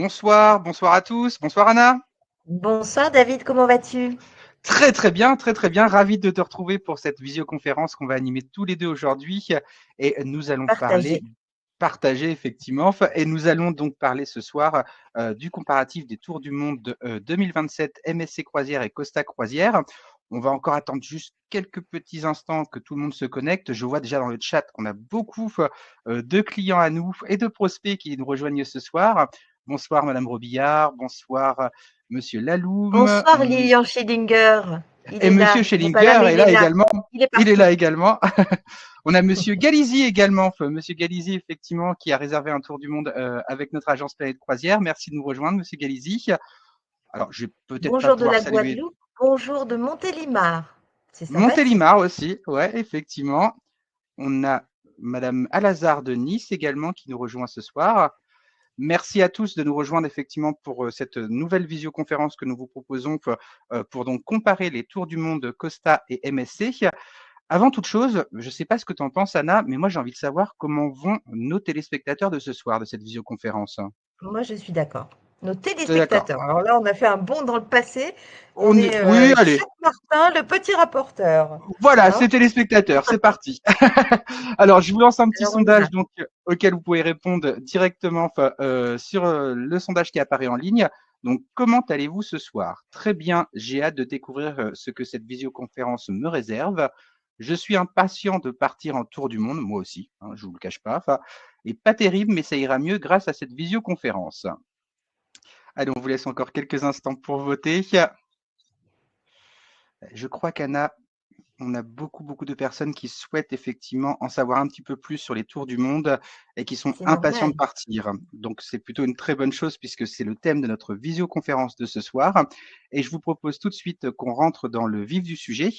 Bonsoir, bonsoir à tous. Bonsoir Anna. Bonsoir David, comment vas-tu? Très très bien, très très bien. Ravi de te retrouver pour cette visioconférence qu'on va animer tous les deux aujourd'hui. Et nous allons Partagé. partager effectivement. Et nous allons donc parler ce soir du comparatif des Tours du Monde de, 2027 MSC Croisière et Costa Croisière. On va encore attendre juste quelques petits instants que tout le monde se connecte. Je vois déjà dans le chat qu'on a beaucoup de clients à nous et de prospects qui nous rejoignent ce soir. Bonsoir Madame Robillard, bonsoir Monsieur Laloum. Bonsoir Lilian Schillinger. Il Et est Monsieur là. Il n'est pas là, Schellinger mais est il est là là. également. Il est Il est partout. là également. On a Monsieur Galizy également. Monsieur Galizy, effectivement, qui a réservé un tour du monde avec notre agence Planète Croisière. Merci de nous rejoindre, Monsieur Galizy. Alors, je vais peut-être pas Bonjour de pouvoir la saluer Guadeloupe. Bonjour de Montélimar. C'est sympathique. Montélimar aussi. Ouais, effectivement. On a Madame Alazard de Nice également qui nous rejoint ce soir. Merci à tous de nous rejoindre effectivement pour cette nouvelle visioconférence que nous vous proposons pour donc comparer les tours du monde Costa et MSC. Avant toute chose, je ne sais pas ce que tu en penses, Anna, mais moi j'ai envie de savoir comment vont nos téléspectateurs de ce soir, de cette visioconférence. Moi, je suis d'accord. Nos T'es d'accord? téléspectateurs. Alors là, on a fait un bond dans le passé. On est Oui, allez. Jacques Martin, le petit rapporteur. Voilà, Hein? c'est téléspectateurs, c'est parti. Alors, je vous lance un petit Alors, on y va. sondage donc auquel vous pouvez répondre directement sur le sondage qui apparaît en ligne. Donc, comment allez-vous ce soir? Très bien, j'ai hâte de découvrir ce que cette visioconférence me réserve. Je suis impatient de partir en tour du monde, moi aussi, hein, je vous le cache pas. Et pas terrible, mais ça ira mieux grâce à cette visioconférence. Allez, on vous laisse encore quelques instants pour voter. Je crois qu'Anna, on a beaucoup de personnes qui souhaitent effectivement en savoir un petit peu plus sur les tours du monde et qui sont C'est impatients normal. de partir. Donc, c'est plutôt une très bonne chose puisque c'est le thème de notre visioconférence de ce soir. Et je vous propose tout de suite qu'on rentre dans le vif du sujet.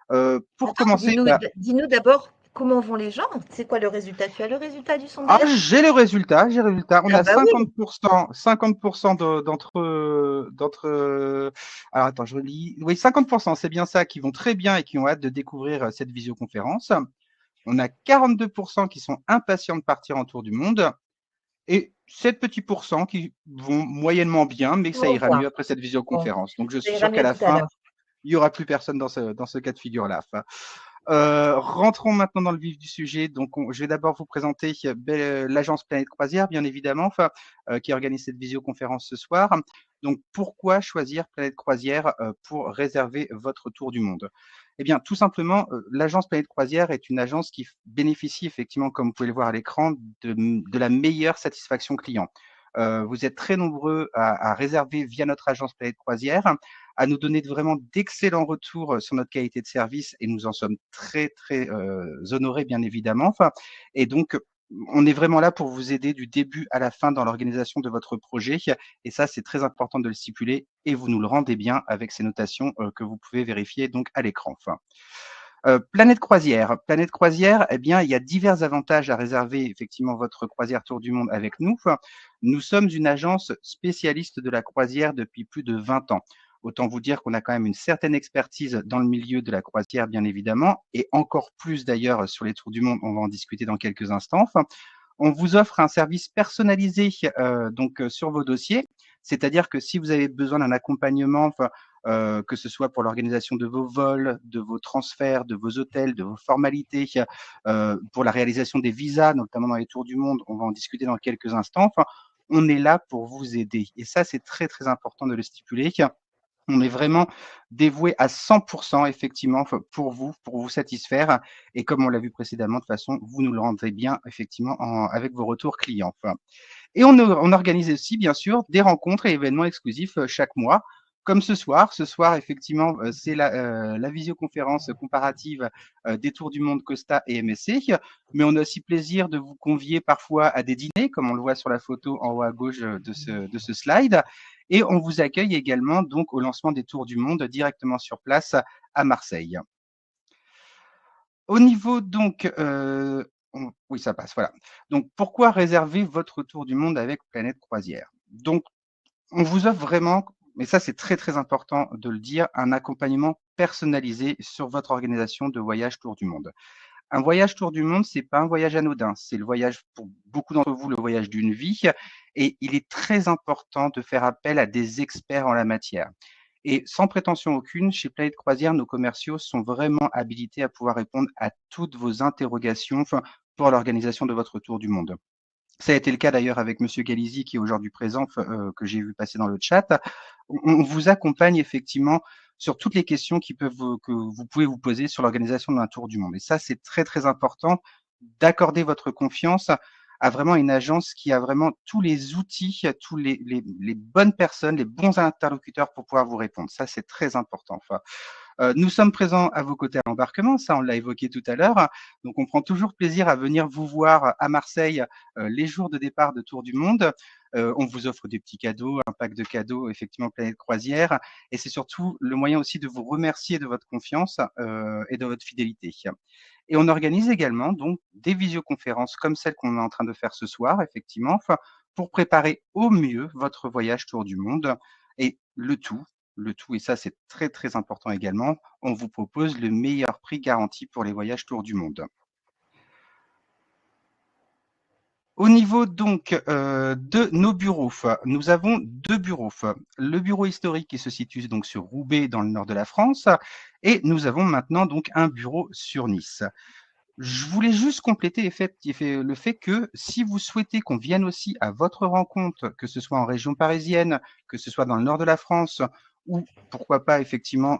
Pour Attends, commencer, dis-nous d'abord comment vont les gens. C'est quoi le résultat? Tu as le résultat du ah, sondage? j'ai le résultat, j'ai le résultat. On Ah a bah oui. 50%, 50% alors attends, je relis. Oui, 50%, c'est bien ça, qui vont très bien et qui ont hâte de découvrir cette visioconférence. On a 42% qui sont impatients de partir en tour du monde et 7 petits pourcents qui vont moyennement bien, mais que ça Au ira revoir. mieux après cette Bon, visioconférence. Donc, je ça suis ira sûr qu'à mieux la tout à fin, l'heure. il n'y aura plus personne dans ce cas de figure-là. Rentrons maintenant dans le vif du sujet. Donc, je vais d'abord vous présenter l'agence Planète Croisière, bien évidemment, qui organise cette visioconférence ce soir. Donc, pourquoi choisir Planète Croisière pour réserver votre tour du monde? Eh bien, tout simplement, l'agence Planète Croisière est une agence qui bénéficie effectivement, comme vous pouvez le voir à l'écran, de la meilleure satisfaction client. Vous êtes très nombreux à réserver via notre agence Planète Croisière, à nous donner vraiment d'excellents retours sur notre qualité de service et nous en sommes très honorés, bien évidemment. Et donc, on est vraiment là pour vous aider du début à la fin dans l'organisation de votre projet. Et ça, c'est très important de le stipuler et vous nous le rendez bien avec ces notations que vous pouvez vérifier donc à l'écran. Planète Croisière. Planète Croisière, eh bien, il y a divers avantages à réserver effectivement votre croisière Tour du Monde avec nous. Nous sommes une agence spécialiste de la croisière depuis plus de 20 ans. Autant vous dire qu'on a quand même une certaine expertise dans le milieu de la croisière, bien évidemment, et encore plus d'ailleurs sur les Tours du Monde. On va en discuter dans quelques instants. On vous offre un service personnalisé sur vos dossiers, c'est-à-dire que si vous avez besoin d'un accompagnement, que ce soit pour l'organisation de vos vols, de vos transferts, de vos hôtels, de vos formalités, pour la réalisation des visas, notamment dans les tours du monde, on va en discuter dans quelques instants. On est là pour vous aider. Et ça, c'est très important de le stipuler. On est vraiment dévoué à 100% effectivement pour vous satisfaire. Et comme on l'a vu précédemment, de toute façon, vous nous le rendrez bien effectivement avec vos retours clients. Et on organise aussi, bien sûr, des rencontres et événements exclusifs chaque mois. Comme ce soir. Ce soir, effectivement, c'est la visioconférence comparative des Tours du Monde Costa et MSC. Mais on a aussi plaisir de vous convier parfois à des dîners, comme on le voit sur la photo en haut à gauche de ce slide. Et on vous accueille également donc au lancement des Tours du Monde directement sur place à Marseille. Au niveau donc, oui, ça passe, voilà. Donc, pourquoi réserver votre tour du monde avec Planète Croisière? Donc, on vous offre vraiment, mais ça c'est très important de le dire, un accompagnement personnalisé sur votre organisation de voyage tour du monde. Un voyage tour du monde, c'est pas un voyage anodin. C'est le voyage, pour beaucoup d'entre vous, le voyage d'une vie. Et il est très important de faire appel à des experts en la matière. Et sans prétention aucune, chez Planète Croisière, nos commerciaux sont vraiment habilités à pouvoir répondre à toutes vos interrogations, enfin, pour l'organisation de votre tour du monde. Ça a été le cas d'ailleurs avec Monsieur Galizi qui est aujourd'hui présent, que j'ai vu passer dans le chat. On vous accompagne effectivement sur toutes les questions que vous pouvez vous poser sur l'organisation d'un tour du monde. Et ça, c'est très très important d'accorder votre confiance à vraiment une agence qui a vraiment tous les outils, tous les bonnes personnes, les bons interlocuteurs pour pouvoir vous répondre. Ça, c'est très important. Enfin, nous sommes présents à vos côtés à l'embarquement, ça on l'a évoqué tout à l'heure. Donc on prend toujours plaisir à venir vous voir à Marseille les jours de départ de Tour du Monde. On vous offre des petits cadeaux, un pack de cadeaux, effectivement Planète Croisière. Et c'est surtout le moyen aussi de vous remercier de votre confiance et de votre fidélité. Et on organise également donc des visioconférences comme celle qu'on est en train de faire ce soir, effectivement, enfin, pour préparer au mieux votre voyage Tour du Monde. Et le tout, et ça c'est très très important également, on vous propose le meilleur prix garanti pour les voyages Tour du Monde. Au niveau donc de nos bureaux, nous avons deux bureaux. Le bureau historique qui se situe donc sur Roubaix dans le nord de la France et nous avons maintenant donc un bureau sur Nice. Je voulais juste compléter le fait que si vous souhaitez qu'on vienne aussi à votre rencontre, que ce soit en région parisienne, que ce soit dans le nord de la France ou pourquoi pas effectivement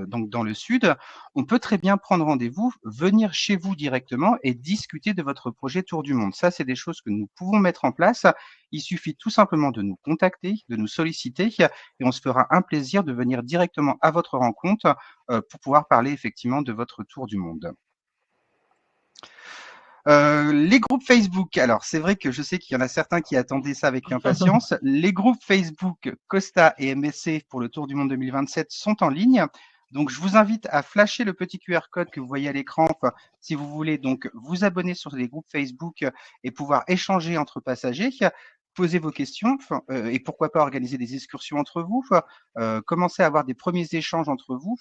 donc dans le sud, on peut très bien prendre rendez-vous, venir chez vous directement et discuter de votre projet Tour du Monde. Ça, c'est des choses que nous pouvons mettre en place. Il suffit tout simplement de nous contacter, de nous solliciter et on se fera un plaisir de venir directement à votre rencontre pour pouvoir parler effectivement de votre Tour du Monde. Les groupes Facebook, alors c'est vrai que je sais qu'il y en a certains qui attendaient ça avec impatience. Les groupes Facebook Costa et MSC pour le Tour du Monde 2027 sont en ligne. Donc je vous invite à flasher le petit QR code que vous voyez à l'écran si vous voulez donc vous abonner sur les groupes Facebook et pouvoir échanger entre passagers, poser vos questions et pourquoi pas organiser des excursions entre vous, commencer à avoir des premiers échanges entre vous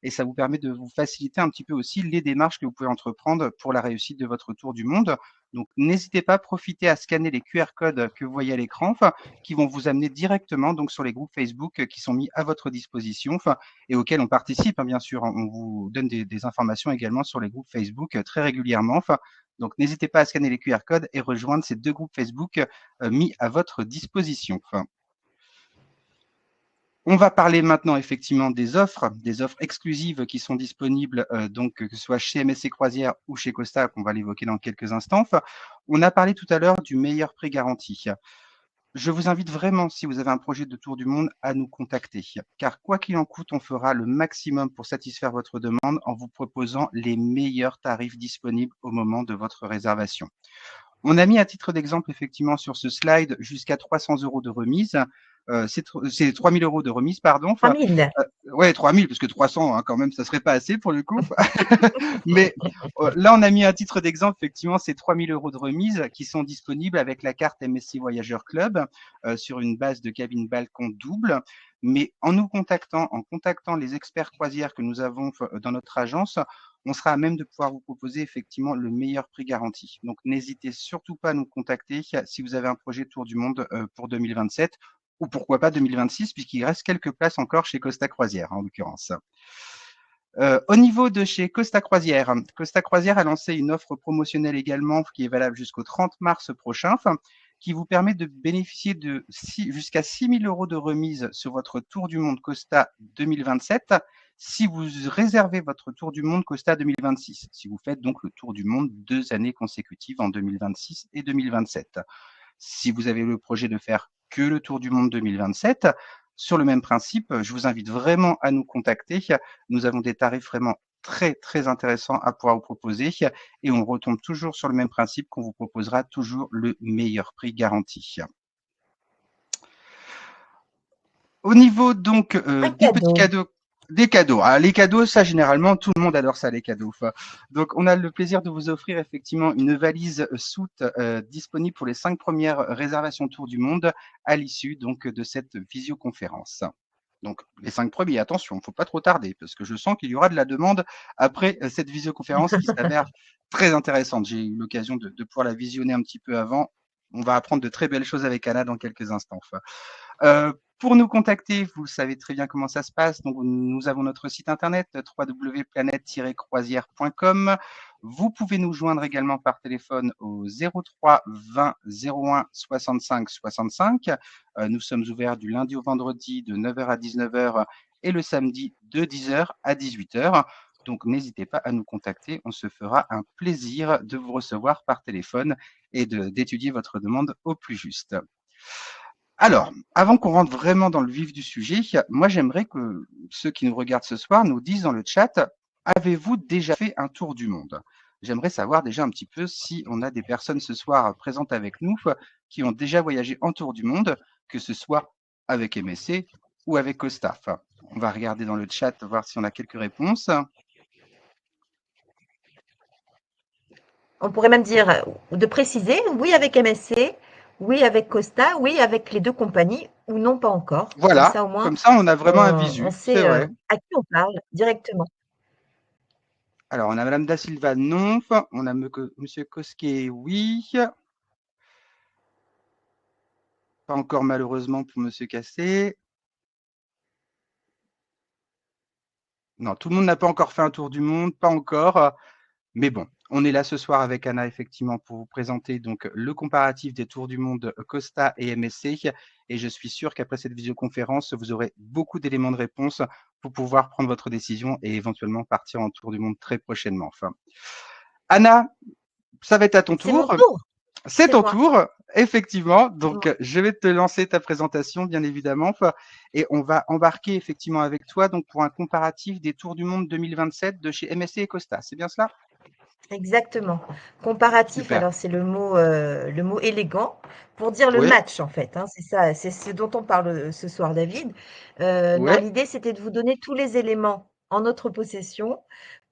et ça vous permet de vous faciliter un petit peu aussi les démarches que vous pouvez entreprendre pour la réussite de votre tour du monde. Donc, n'hésitez pas à profiter à scanner les QR codes que vous voyez à l'écran, qui vont vous amener directement donc sur les groupes Facebook qui sont mis à votre disposition et auxquels on participe, bien sûr. On vous donne des informations également sur les groupes Facebook très régulièrement. Donc, n'hésitez pas à scanner les QR codes et rejoindre ces deux groupes Facebook mis à votre disposition. On va parler maintenant effectivement des offres exclusives qui sont disponibles, donc que ce soit chez MSC Croisière ou chez Costa, qu'on va l'évoquer dans quelques instants. On a parlé tout à l'heure du meilleur prix garanti. Je vous invite vraiment, si vous avez un projet de tour du monde, à nous contacter, car quoi qu'il en coûte, on fera le maximum pour satisfaire votre demande en vous proposant les meilleurs tarifs disponibles au moment de votre réservation. On a mis à titre d'exemple effectivement sur ce slide jusqu'à 300 € de remise. C'est 3 000 € de remise, pardon. 3000. Ouais, 3 000, parce que 300, quand même, ça serait pas assez pour le coup. Mais là, on a mis à titre d'exemple, effectivement, ces 3 000 € de remise qui sont disponibles avec la carte MSC Voyageur Club sur une base de cabine balcon double. Mais en contactant les experts croisières que nous avons dans notre agence, on sera à même de pouvoir vous proposer effectivement le meilleur prix garanti. Donc, n'hésitez surtout pas à nous contacter si vous avez un projet Tour du Monde pour 2027 ou pourquoi pas 2026, puisqu'il reste quelques places encore chez Costa Croisière, en l'occurrence. Au niveau de chez Costa Croisière a lancé une offre promotionnelle également qui est valable jusqu'au 30 mars prochain, qui vous permet de bénéficier de jusqu'à 6 000 € de remise sur votre Tour du Monde Costa 2027 si vous réservez votre Tour du Monde Costa 2026, si vous faites donc le Tour du Monde 2 années consécutives en 2026 et 2027. Si vous avez le projet de faire que le Tour du Monde 2027, sur le même principe, je vous invite vraiment à nous contacter. Nous avons des tarifs vraiment très, très intéressants à pouvoir vous proposer et on retombe toujours sur le même principe qu'on vous proposera toujours le meilleur prix garanti. Au niveau donc des petits cadeaux, des cadeaux. Ah, les cadeaux, ça généralement tout le monde adore ça, les cadeaux. Donc on a le plaisir de vous offrir effectivement une valise soute disponible pour les 5 premières réservations Tour du Monde à l'issue donc de cette visioconférence. Donc, les 5 premiers, attention, il ne faut pas trop tarder, parce que je sens qu'il y aura de la demande après cette visioconférence qui s'avère très intéressante. J'ai eu l'occasion de pouvoir la visionner un petit peu avant. On va apprendre de très belles choses avec Anna dans quelques instants. Pour nous contacter, vous savez très bien comment ça se passe. Donc, nous avons notre site internet www.planète-croisière.com. Vous pouvez nous joindre également par téléphone au 03 20 01 65 65. Nous sommes ouverts du lundi au vendredi de 9h à 19h et le samedi de 10h à 18h. Donc, n'hésitez pas à nous contacter. On se fera un plaisir de vous recevoir par téléphone et d'étudier votre demande au plus juste. Alors, avant qu'on rentre vraiment dans le vif du sujet, moi j'aimerais que ceux qui nous regardent ce soir nous disent dans le chat, avez-vous déjà fait un tour du monde? J'aimerais savoir déjà un petit peu si on a des personnes ce soir présentes avec nous qui ont déjà voyagé en tour du monde, que ce soit avec MSC ou avec Costa. On va regarder dans le chat, voir si on a quelques réponses. On pourrait même dire, de préciser, oui avec MSC, oui avec Costa, oui avec les deux compagnies, ou non pas encore. Comme Voilà, ça au moins, comme ça on a vraiment un on visu, c'est sait vrai. à qui on parle directement. Alors, on a Madame Da Silva, non. On a Monsieur Cosquet, oui. Pas encore malheureusement pour Monsieur Cassé. Non, tout le monde n'a pas encore fait un tour du monde, pas encore. Mais bon, on est là ce soir avec Anna, effectivement, pour vous présenter donc le comparatif des tours du monde Costa et MSC. Et je suis sûr qu'après cette visioconférence, vous aurez beaucoup d'éléments de réponse pour pouvoir prendre votre décision et éventuellement partir en tour du monde très prochainement. Enfin, Anna, ça va être à ton C'est mon tour. tour. C'est ton moi. tour, effectivement. Donc, Moi. je vais te lancer ta présentation, bien évidemment, et on va embarquer effectivement avec toi donc pour un comparatif des Tours du Monde 2027 de chez MSC et Costa. C'est bien cela? Exactement. Comparatif, Super. alors c'est le mot élégant pour dire le Oui, match en fait. Hein, c'est ça, c'est ce dont on parle ce soir, David. Non, oui, l'idée c'était de vous donner tous les éléments en notre possession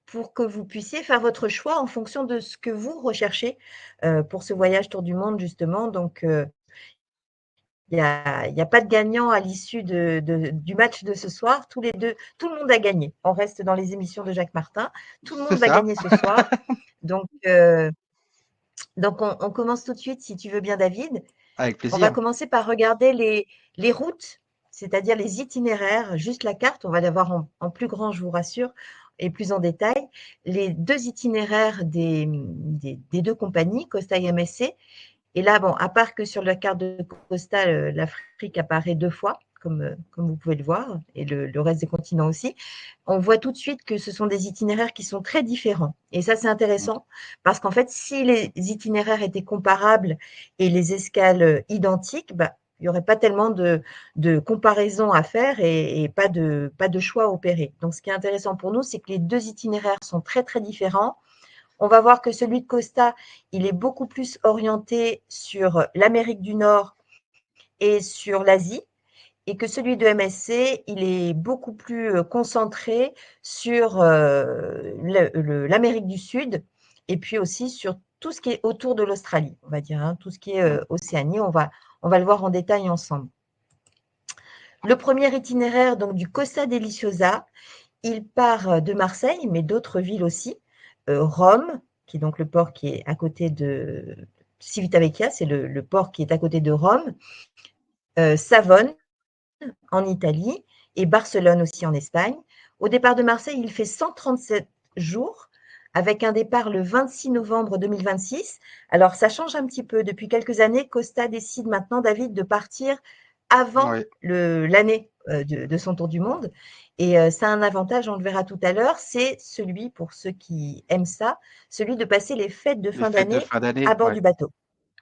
pour que vous puissiez faire votre choix en fonction de ce que vous recherchez pour ce voyage tour du monde justement. Donc, il y a pas de gagnant à l'issue du match de ce soir. Tous les deux, tout le monde a gagné. On reste dans les émissions de Jacques Martin. Tout le c'est monde va ça. gagner ce soir. Donc, on commence tout de suite, si tu veux bien, David. Avec On va plaisir. commencer par regarder les routes, c'est-à-dire les itinéraires, juste la carte. On va l'avoir en plus grand, je vous rassure, et plus en détail. Les deux itinéraires des deux compagnies, Costa et MSC. Et là, bon, à part que sur la carte de Costa, l'Afrique apparaît deux fois, comme vous pouvez le voir, et le reste des continents aussi, on voit tout de suite que ce sont des itinéraires qui sont très différents. Et ça, c'est intéressant, parce qu'en fait, si les itinéraires étaient comparables et les escales identiques, bah, il n'y aurait pas tellement de comparaisons à faire et pas de choix à opérer. Donc, ce qui est intéressant pour nous, c'est que les deux itinéraires sont très, très différents. On va voir que celui de Costa, il est beaucoup plus orienté sur l'Amérique du Nord et sur l'Asie, et que celui de MSC, il est beaucoup plus concentré sur l'Amérique du Sud et puis aussi sur tout ce qui est autour de l'Australie, on va dire, hein, tout ce qui est Océanie. On va le voir en détail ensemble. Le premier itinéraire donc, du Costa Deliciosa, il part de Marseille, mais d'autres villes aussi. Rome, qui est donc le port qui est à côté de Civitavecchia, c'est le port qui est à côté de Rome. Savone, en Italie, et Barcelone aussi en Espagne. Au départ de Marseille, il fait 137 jours, avec un départ le 26 novembre 2026. Alors, ça change un petit peu. Depuis quelques années, Costa décide maintenant, David, de partir avant Oui, l'année de son tour du monde. Et ça a un avantage, on le verra tout à l'heure, c'est celui, pour ceux qui aiment ça, celui de passer les fêtes de les fin fêtes de d'année fin d'année, à bord ouais, du bateau.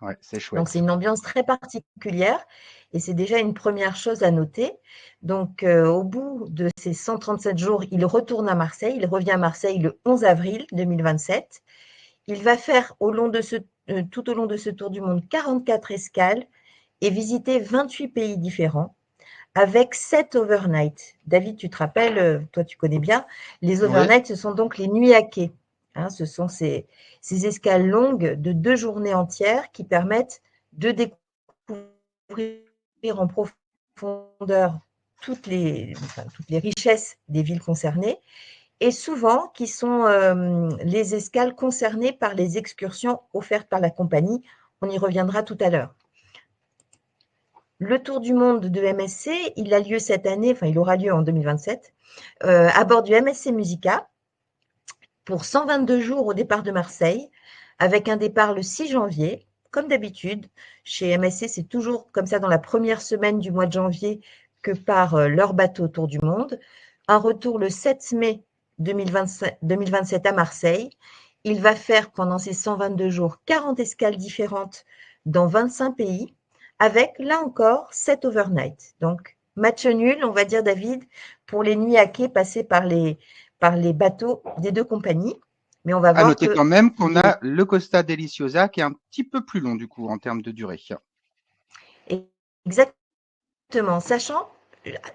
ouais, c'est Donc, c'est chouette. une ambiance très particulière et c'est déjà une première chose à noter. Donc, au bout de ces 137 jours, il retourne à Marseille. Il revient à Marseille le 11 avril 2027. Il va faire tout au long de ce tour du monde 44 escales et visiter 28 pays différents avec 7 overnights. David, tu te rappelles, toi tu connais bien, les Oui, overnights, ce sont donc les nuits à quai. Hein, ce sont ces escales longues de 2 journées entières qui permettent de découvrir en profondeur toutes les richesses des villes concernées, et souvent qui sont les escales concernées par les excursions offertes par la compagnie. On y reviendra tout à l'heure. Le tour du monde de MSC, il a lieu cette année, enfin il aura lieu en 2027, à bord du MSC Musica pour 122 jours au départ de Marseille, avec un départ le 6 janvier. Comme d'habitude, chez MSC, c'est toujours comme ça dans la première semaine du mois de janvier que part leur bateau autour du monde. Un retour le 7 mai 2027 à Marseille. Il va faire pendant ces 122 jours 40 escales différentes dans 25 pays, avec là encore 7 overnight. Donc, match nul, on va dire, David, pour les nuits à quai passées par les bateaux des deux compagnies. Mais on va À voir noter que quand même qu'on a le Costa Deliciosa qui est un petit peu plus long du coup en termes de durée. exactement, sachant,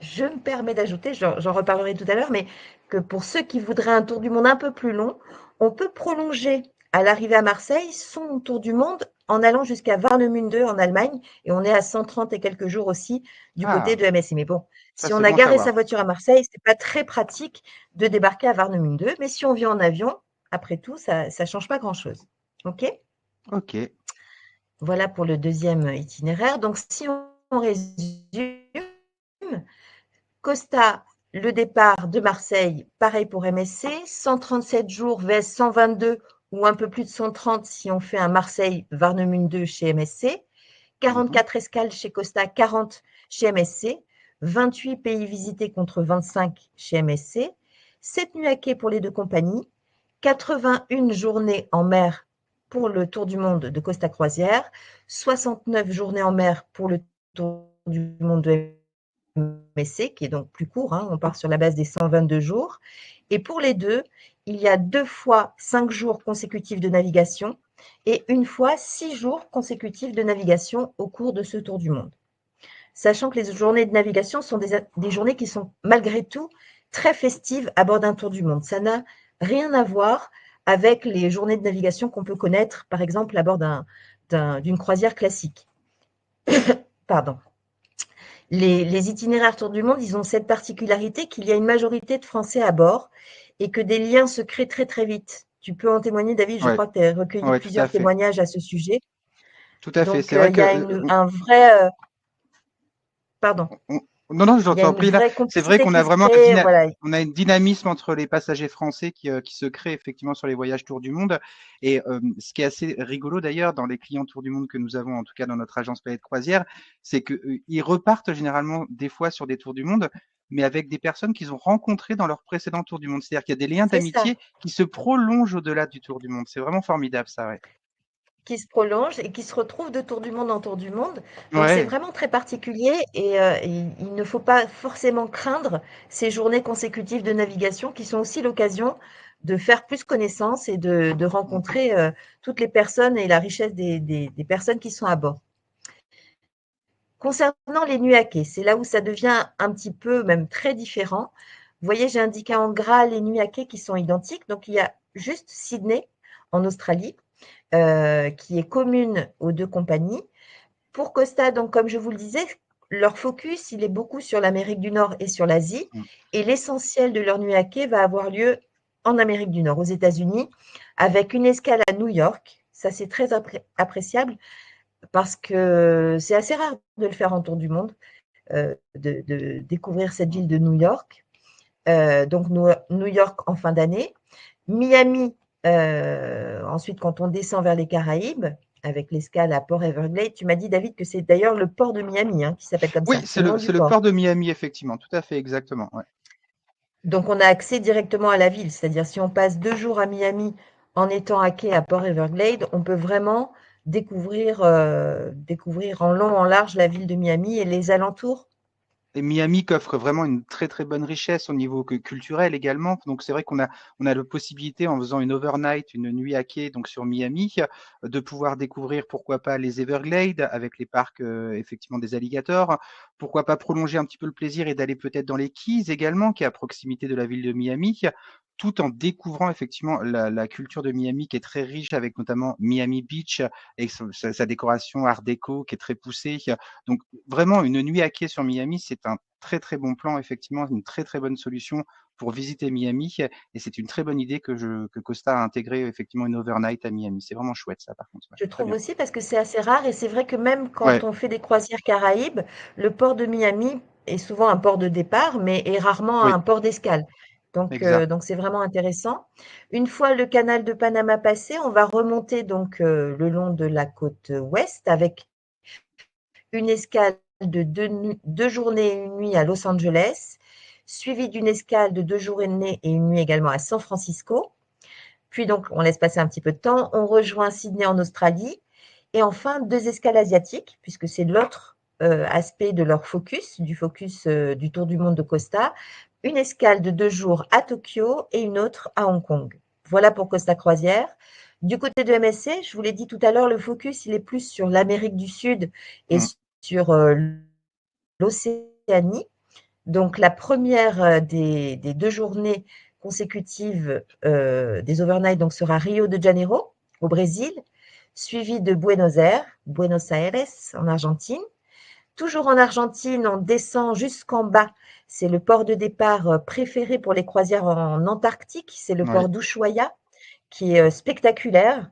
je me permets d'ajouter, j'en reparlerai tout à l'heure, mais que pour ceux qui voudraient un tour du monde un peu plus long, on peut prolonger à l'arrivée à Marseille son tour du monde en allant jusqu'à Warnemünde en Allemagne, et on est à 130 et quelques jours aussi du côté Ah, de MSC. Mais bon, ça si on c'est a bon à garé savoir. sa voiture à Marseille, c'est pas très pratique de débarquer à Warnemünde, mais si on vient en avion, après tout, ça ne change pas grand-chose. OK? Ok. Voilà pour le deuxième itinéraire. Donc, si on résume, Costa, le départ de Marseille, pareil pour MSC, 137 jours vs 122 ou un peu plus de 130 si on fait un Marseille-Warnemünde chez MSC, 44 escales chez Costa, 40 chez MSC, 28 pays visités contre 25 chez MSC, 7 nuits à quai pour les deux compagnies, 81 journées en mer pour le Tour du monde de Costa Croisière, 69 journées en mer pour le Tour du monde de MSC, qui est donc plus court, hein, on part sur la base des 122 jours. Et pour les deux, il y a 2 fois 5 jours consécutifs de navigation et une fois 6 jours consécutifs de navigation au cours de ce tour du monde. Sachant que les journées de navigation sont des journées qui sont malgré tout très festives à bord d'un tour du monde. Ça n'a rien à voir avec les journées de navigation qu'on peut connaître, par exemple, à bord d'une croisière classique. Pardon. Les itinéraires tour du monde, ils ont cette particularité qu'il y a une majorité de Français à bord et que des liens se créent très très vite. Tu peux en témoigner, David, je Ouais, crois que tu as recueilli ouais, tout à plusieurs fait. témoignages à ce sujet. Tout à fait. Donc, C'est vrai il y que a un vrai, pardon, on- non, non, je il y a t'en une prie là. vraie C'est vrai complicité qu'on a qui se vraiment crée. Voilà. on a un dynamisme entre les passagers français qui se crée effectivement sur les voyages Tour du Monde. Et ce qui est assez rigolo d'ailleurs dans les clients Tour du Monde que nous avons, en tout cas dans notre agence Planète Croisière, c'est que ils repartent généralement des fois sur des Tours du Monde, mais avec des personnes qu'ils ont rencontrées dans leur précédent Tour du Monde. C'est-à-dire qu'il y a des liens C'est ça, d'amitié qui se prolongent au-delà du Tour du Monde. C'est vraiment formidable, ça, ouais. qui se prolonge et qui se retrouve de tour du monde en tour du monde. Donc c'est Ouais. vraiment très particulier et il ne faut pas forcément craindre ces journées consécutives de navigation qui sont aussi l'occasion de faire plus connaissance et de rencontrer toutes les personnes et la richesse des personnes qui sont à bord. Concernant les nuits à quai, c'est là où ça devient un petit peu, même très différent. Vous voyez, j'ai indiqué en gras les nuits à quai qui sont identiques. Donc, il y a juste Sydney en Australie, qui est commune aux deux compagnies. Pour Costa, donc, comme je vous le disais, leur focus, il est beaucoup sur l'Amérique du Nord et sur l'Asie. Mm. Et l'essentiel de leur nuit à quai va avoir lieu en Amérique du Nord, aux États-Unis, avec une escale à New York. Ça, c'est très appréciable parce que c'est assez rare de le faire en tour du monde, de découvrir cette ville de New York. Donc, New York en fin d'année. Miami, ensuite, quand on descend vers les Caraïbes, avec l'escale à Port Everglades, tu m'as dit, David, que c'est d'ailleurs le port de Miami hein, qui s'appelle comme Oui, ça. C'est le nom du c'est le port. port de Miami, effectivement. Tout à fait, exactement. Ouais. Donc, on a accès directement à la ville. C'est-à-dire, si on passe 2 jours à Miami en étant à quai à Port Everglades, on peut vraiment découvrir en long, en large la ville de Miami et les alentours. Et Miami qu'offre vraiment une très très bonne richesse au niveau culturel également. Donc c'est vrai on a la possibilité en faisant une overnight, une nuit à quai donc sur Miami, de pouvoir découvrir pourquoi pas les Everglades avec les parcs effectivement des alligators. Pourquoi pas prolonger un petit peu le plaisir et d'aller peut-être dans les Keys également, qui est à proximité de la ville de Miami, tout en découvrant effectivement la culture de Miami qui est très riche avec notamment Miami Beach et sa décoration art déco qui est très poussée. Donc vraiment une nuit à quai sur Miami, c'est un très très bon plan, effectivement, une très très bonne solution pour visiter Miami. Et c'est une très bonne idée que Costa a intégré effectivement une overnight à Miami. C'est vraiment chouette ça, par contre. Ouais, Je très trouve bien. aussi parce que c'est assez rare et c'est vrai que même quand Ouais, on fait des croisières Caraïbes, le port de Miami est souvent un port de départ, mais est rarement oui, un port d'escale. exact. Donc c'est vraiment intéressant. Une fois le canal de Panama passé, on va remonter donc le long de la côte ouest avec une escale de 2 journées et une nuit à Los Angeles, suivie d'une escale de 2 journées et une nuit également à San Francisco. Puis donc, on laisse passer un petit peu de temps. On rejoint Sydney en Australie. Et enfin, 2 escales asiatiques, puisque c'est l'autre aspect de leur focus, du focus du Tour du monde de Costa. Une escale de 2 jours à Tokyo et une autre à Hong Kong. Voilà pour Costa Croisière. Du côté de MSC, je vous l'ai dit tout à l'heure, le focus, il est plus sur l'Amérique du Sud et Mm. sur l'Océanie. Donc, la première des 2 journées consécutives des overnight donc, sera Rio de Janeiro, au Brésil, suivi de Buenos Aires, en Argentine. Toujours en Argentine, on descend jusqu'en bas. C'est le port de départ préféré pour les croisières en Antarctique. C'est le Ouais. port d'Ushuaia, qui est spectaculaire.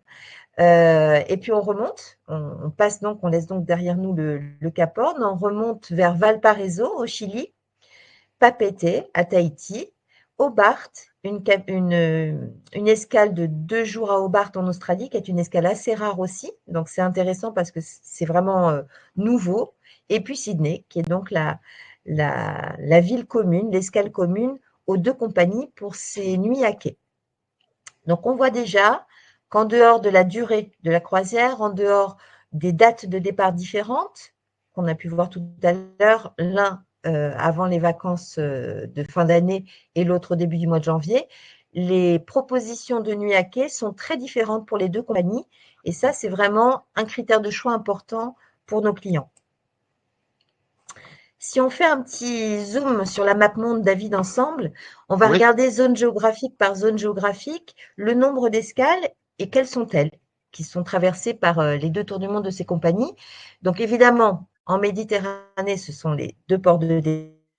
Et puis on remonte, on passe donc, on laisse donc derrière nous le Cap Horn, on remonte vers Valparaiso, au Chili, Papeete à Tahiti, Hobart, une escale de 2 jours à Hobart en Australie, qui est une escale assez rare aussi. Donc c'est intéressant parce que c'est vraiment nouveau. Et puis Sydney, qui est donc la ville commune, l'escale commune aux 2 compagnies pour ces nuits à quai. Donc on voit déjà qu'en dehors de la durée de la croisière, en dehors des dates de départ différentes, qu'on a pu voir tout à l'heure, l'un avant les vacances de fin d'année et l'autre au début du mois de janvier, les propositions de nuit à quai sont très différentes pour les 2 compagnies. Et ça, c'est vraiment un critère de choix important pour nos clients. Si on fait un petit zoom sur la map monde David ensemble, on va Oui. regarder zone géographique par zone géographique, le nombre d'escales et quelles sont-elles qui sont traversées par les 2 tours du monde de ces compagnies. Donc évidemment, en Méditerranée, ce sont les 2 ports de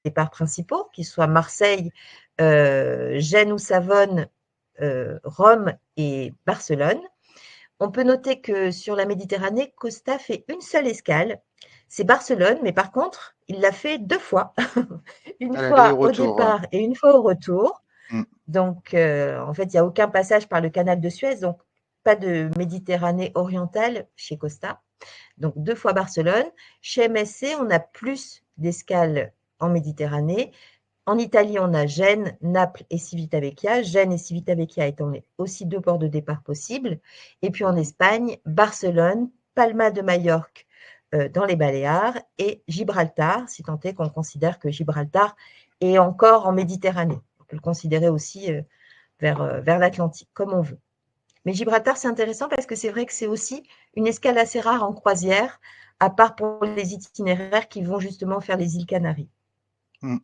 départ principaux, qu'ils soient Marseille, Gênes ou Savone, Rome et Barcelone. On peut noter que sur la Méditerranée, Costa fait une seule escale, c'est Barcelone, mais par contre, il l'a fait 2 fois, une À l'aller et au fois au retour. Ouais. départ et une fois au retour. Mm. Donc, en fait, il n'y a aucun passage par le canal de Suez, donc pas de Méditerranée orientale chez Costa. Donc, 2 fois Barcelone. Chez MSC, on a plus d'escales en Méditerranée. En Italie, on a Gênes, Naples et Civitavecchia. Gênes et Civitavecchia étant aussi 2 ports de départ possibles. Et puis en Espagne, Barcelone, Palma de Majorque dans les Baléares et Gibraltar, si tant est qu'on considère que Gibraltar est encore en Méditerranée. On peut le considérer aussi vers l'Atlantique, comme on veut. Mais Gibraltar, c'est intéressant parce que c'est vrai que c'est aussi une escale assez rare en croisière, à part pour les itinéraires qui vont justement faire les îles Canaries. Mm.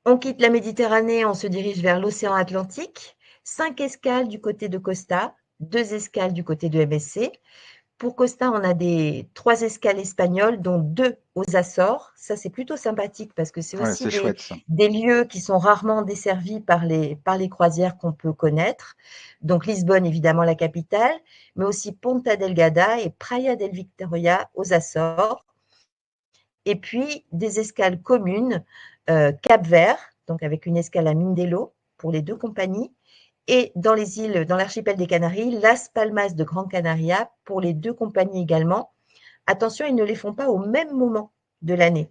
On quitte la Méditerranée, on se dirige vers l'océan Atlantique. 5 escales du côté de Costa, 2 escales du côté de MSC. Pour Costa, on a 3 escales espagnoles, dont 2 aux Açores. Ça, c'est plutôt sympathique parce que c'est Ouais, aussi c'est chouette ça. des lieux qui sont rarement desservis par les croisières qu'on peut connaître. Donc Lisbonne, évidemment, la capitale, mais aussi Ponta Delgada et Praia del Victoria aux Açores. Et puis des escales communes, Cap-Vert, donc avec une escale à Mindelo pour les 2 compagnies, et dans les îles, dans l'archipel des Canaries, Las Palmas de Gran Canaria pour les 2 compagnies également. Attention, ils ne les font pas au même moment de l'année.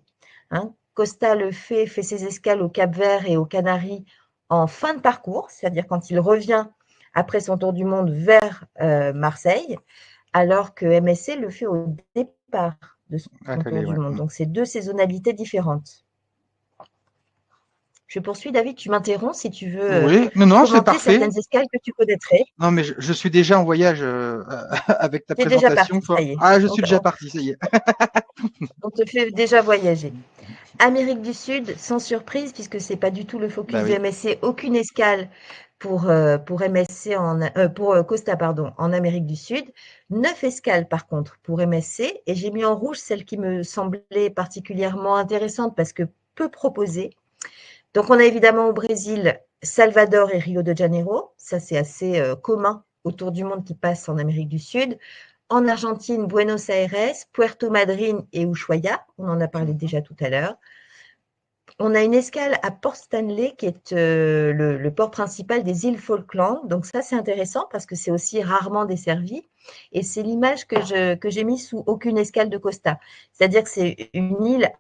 Hein. Costa fait ses escales au Cap-Vert et aux Canaries en fin de parcours, c'est-à-dire quand il revient après son tour du monde vers Marseille, alors que MSC le fait au départ de À son tour l'aller, du ouais. monde. Mm. Donc, c'est 2 saisonnalités différentes. Je poursuis, David, tu m'interromps si tu veux Oui, non, non, c'est commenter parfait. certaines escales que tu connaîtrais. Non, mais je suis déjà en voyage avec ta Tu es déjà présentation. parti, ça y est. Ah, je On, suis déjà parti, ça y est. on te fait déjà voyager. Amérique du Sud, sans surprise, puisque ce n'est pas du tout le Bah focus de oui. MSC, aucune escale pour MSC pour Costa, pardon, en Amérique du Sud. 9 escales, par contre, pour MSC. Et j'ai mis en rouge celle qui me semblait particulièrement intéressante parce que peu proposée. Donc, on a évidemment au Brésil Salvador et Rio de Janeiro. Ça, c'est assez commun autour du monde qui passe en Amérique du Sud. En Argentine, Buenos Aires, Puerto Madryn et Ushuaia. On en a parlé déjà tout à l'heure. On a une escale à Port Stanley, qui est le port principal des îles Falkland. Donc ça, c'est intéressant parce que c'est aussi rarement desservi. Et c'est l'image que j'ai mise sous aucune escale de Costa. C'est-à-dire que c'est une île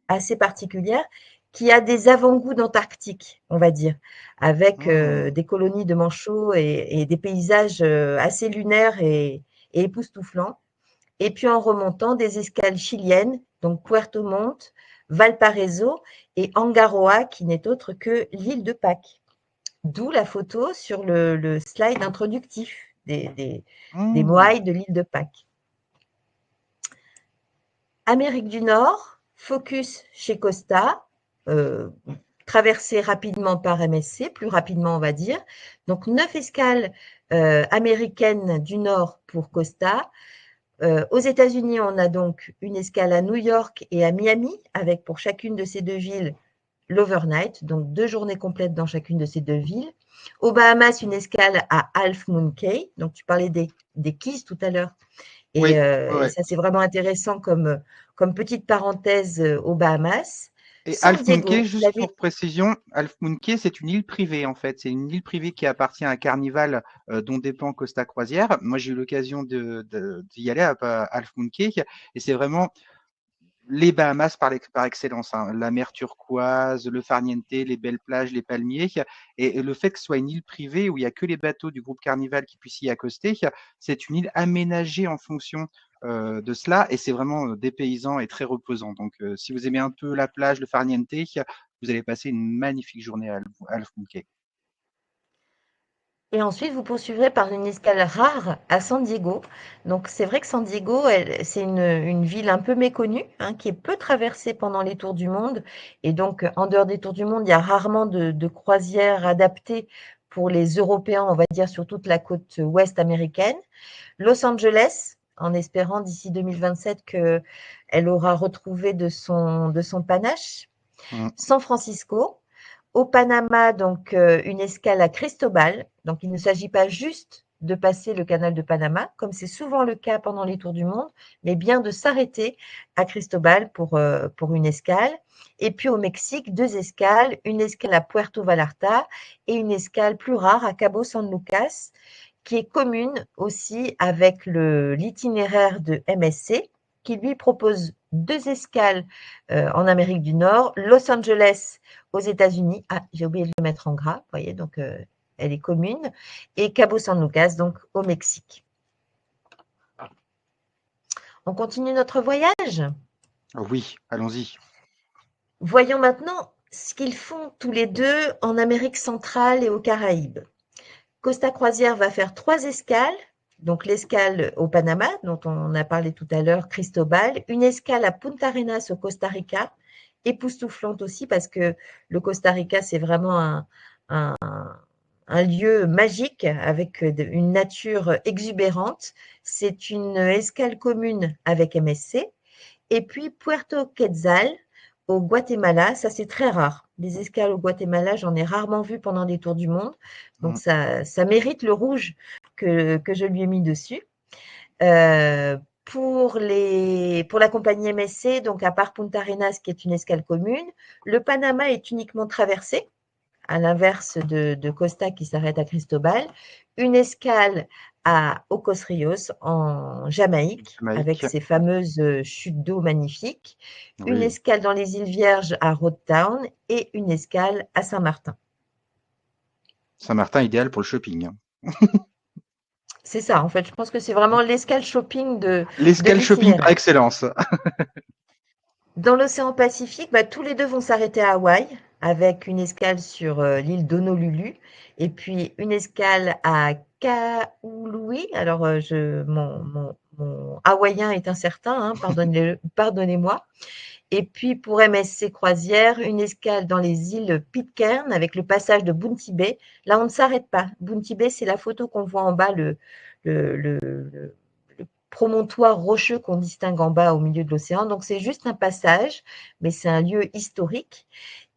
assez particulière qui a des avant-goûts d'Antarctique, on va dire, avec des colonies de manchots et des paysages assez lunaires et époustouflants. Et puis en remontant, des escales chiliennes, donc Puerto Montt, Valparaiso et Angaroa, qui n'est autre que l'île de Pâques. D'où la photo sur le slide introductif des moailles de l'île de Pâques. Amérique du Nord, focus chez Costa, traversé rapidement par MSC, plus rapidement on va dire. Donc 9 escales américaines du Nord pour Costa. Aux États-Unis, on a donc une escale à New York et à Miami, avec pour chacune de ces deux villes l'overnight, donc 2 journées complètes dans chacune de ces deux villes. Aux Bahamas, une escale à Half Moon Cay, donc tu parlais des Keys tout à l'heure, et, Oui, et ça c'est vraiment intéressant comme petite parenthèse aux Bahamas. et San Half Moon Cay, Diego, la juste ville, pour précision, Half Moon Cay, c'est une île privée en fait. C'est une île privée qui appartient à Carnival, dont dépend Costa Croisière. Moi, j'ai eu l'occasion d'y aller à Half Moon Cay, et c'est vraiment les Bahamas par excellence, hein. La mer turquoise, le farniente, les belles plages, les palmiers. Et le fait que ce soit une île privée où il n'y a que les bateaux du groupe Carnival qui puissent y accoster, c'est une île aménagée en fonction de cela. Et c'est vraiment dépaysant et très reposant. Donc, si vous aimez un peu la plage, le farniente, vous allez passer une magnifique journée à Albuquerque. et ensuite vous poursuivrez par une escale rare à San Diego. Donc c'est vrai que San Diego, c'est une ville un peu méconnue, hein, qui est peu traversée pendant les tours du monde. Et donc en dehors des tours du monde, il y a rarement de croisières adaptées pour les Européens, on va dire, sur toute la côte ouest américaine. Los Angeles, en espérant d'ici 2027 qu'elle aura retrouvé de son panache. Mm. San Francisco. Au Panama, donc une escale à Cristobal. Donc il ne s'agit pas juste de passer le canal de Panama, comme c'est souvent le cas pendant les tours du monde, mais bien de s'arrêter à Cristobal pour une escale. Et puis au Mexique, 2 escales, une escale à Puerto Vallarta et une escale plus rare à Cabo San Lucas, qui est commune aussi avec l'itinéraire de MSC, qui lui propose 2 escales en Amérique du Nord, Los Angeles aux États-Unis. Ah, j'ai oublié de le mettre en gras, vous voyez, donc elle est commune. Et Cabo San Lucas, donc au Mexique. On continue notre voyage. Oui, allons-y. Voyons maintenant ce qu'ils font tous les deux en Amérique centrale et aux Caraïbes. Costa Croisière va faire 3 escales. Donc l'escale au Panama, dont on a parlé tout à l'heure, Cristobal, une escale à Punta Arenas au Costa Rica, époustouflante aussi parce que le Costa Rica, c'est vraiment un, un lieu magique avec une nature exubérante. C'est une escale commune avec MSC. Et puis Puerto Quetzal au Guatemala, ça c'est très rare. Les escales au Guatemala, j'en ai rarement vu pendant des tours du monde. Donc Mm. ça mérite le rouge que je lui ai mis dessus. Pour la compagnie MSC, donc à part Punta Arenas, qui est une escale commune, le Panama est uniquement traversé, à l'inverse de Costa qui s'arrête à Cristobal, une escale à Ocos Rios en Jamaïque, avec Jamaïque. ses fameuses chutes d'eau magnifiques, une Oui. escale dans les îles Vierges à Road Town et une escale à Saint-Martin. Saint-Martin, idéal pour le shopping, hein. C'est ça, en fait, je pense que c'est vraiment l'escale shopping de L'escale shopping par l'itinéraire. excellence. Dans l'océan Pacifique, tous les deux vont s'arrêter à Hawaï avec une escale sur l'île d'Honolulu et puis une escale à Kaului. Alors, mon hawaïen est incertain, hein, pardonnez-moi. Et puis pour MSC Croisière, une escale dans les îles Pitcairn avec le passage de Bounty Bay. Là, on ne s'arrête pas. Bounty Bay, c'est la photo qu'on voit en bas, le promontoire rocheux qu'on distingue en bas au milieu de l'océan. Donc, c'est juste un passage, mais c'est un lieu historique.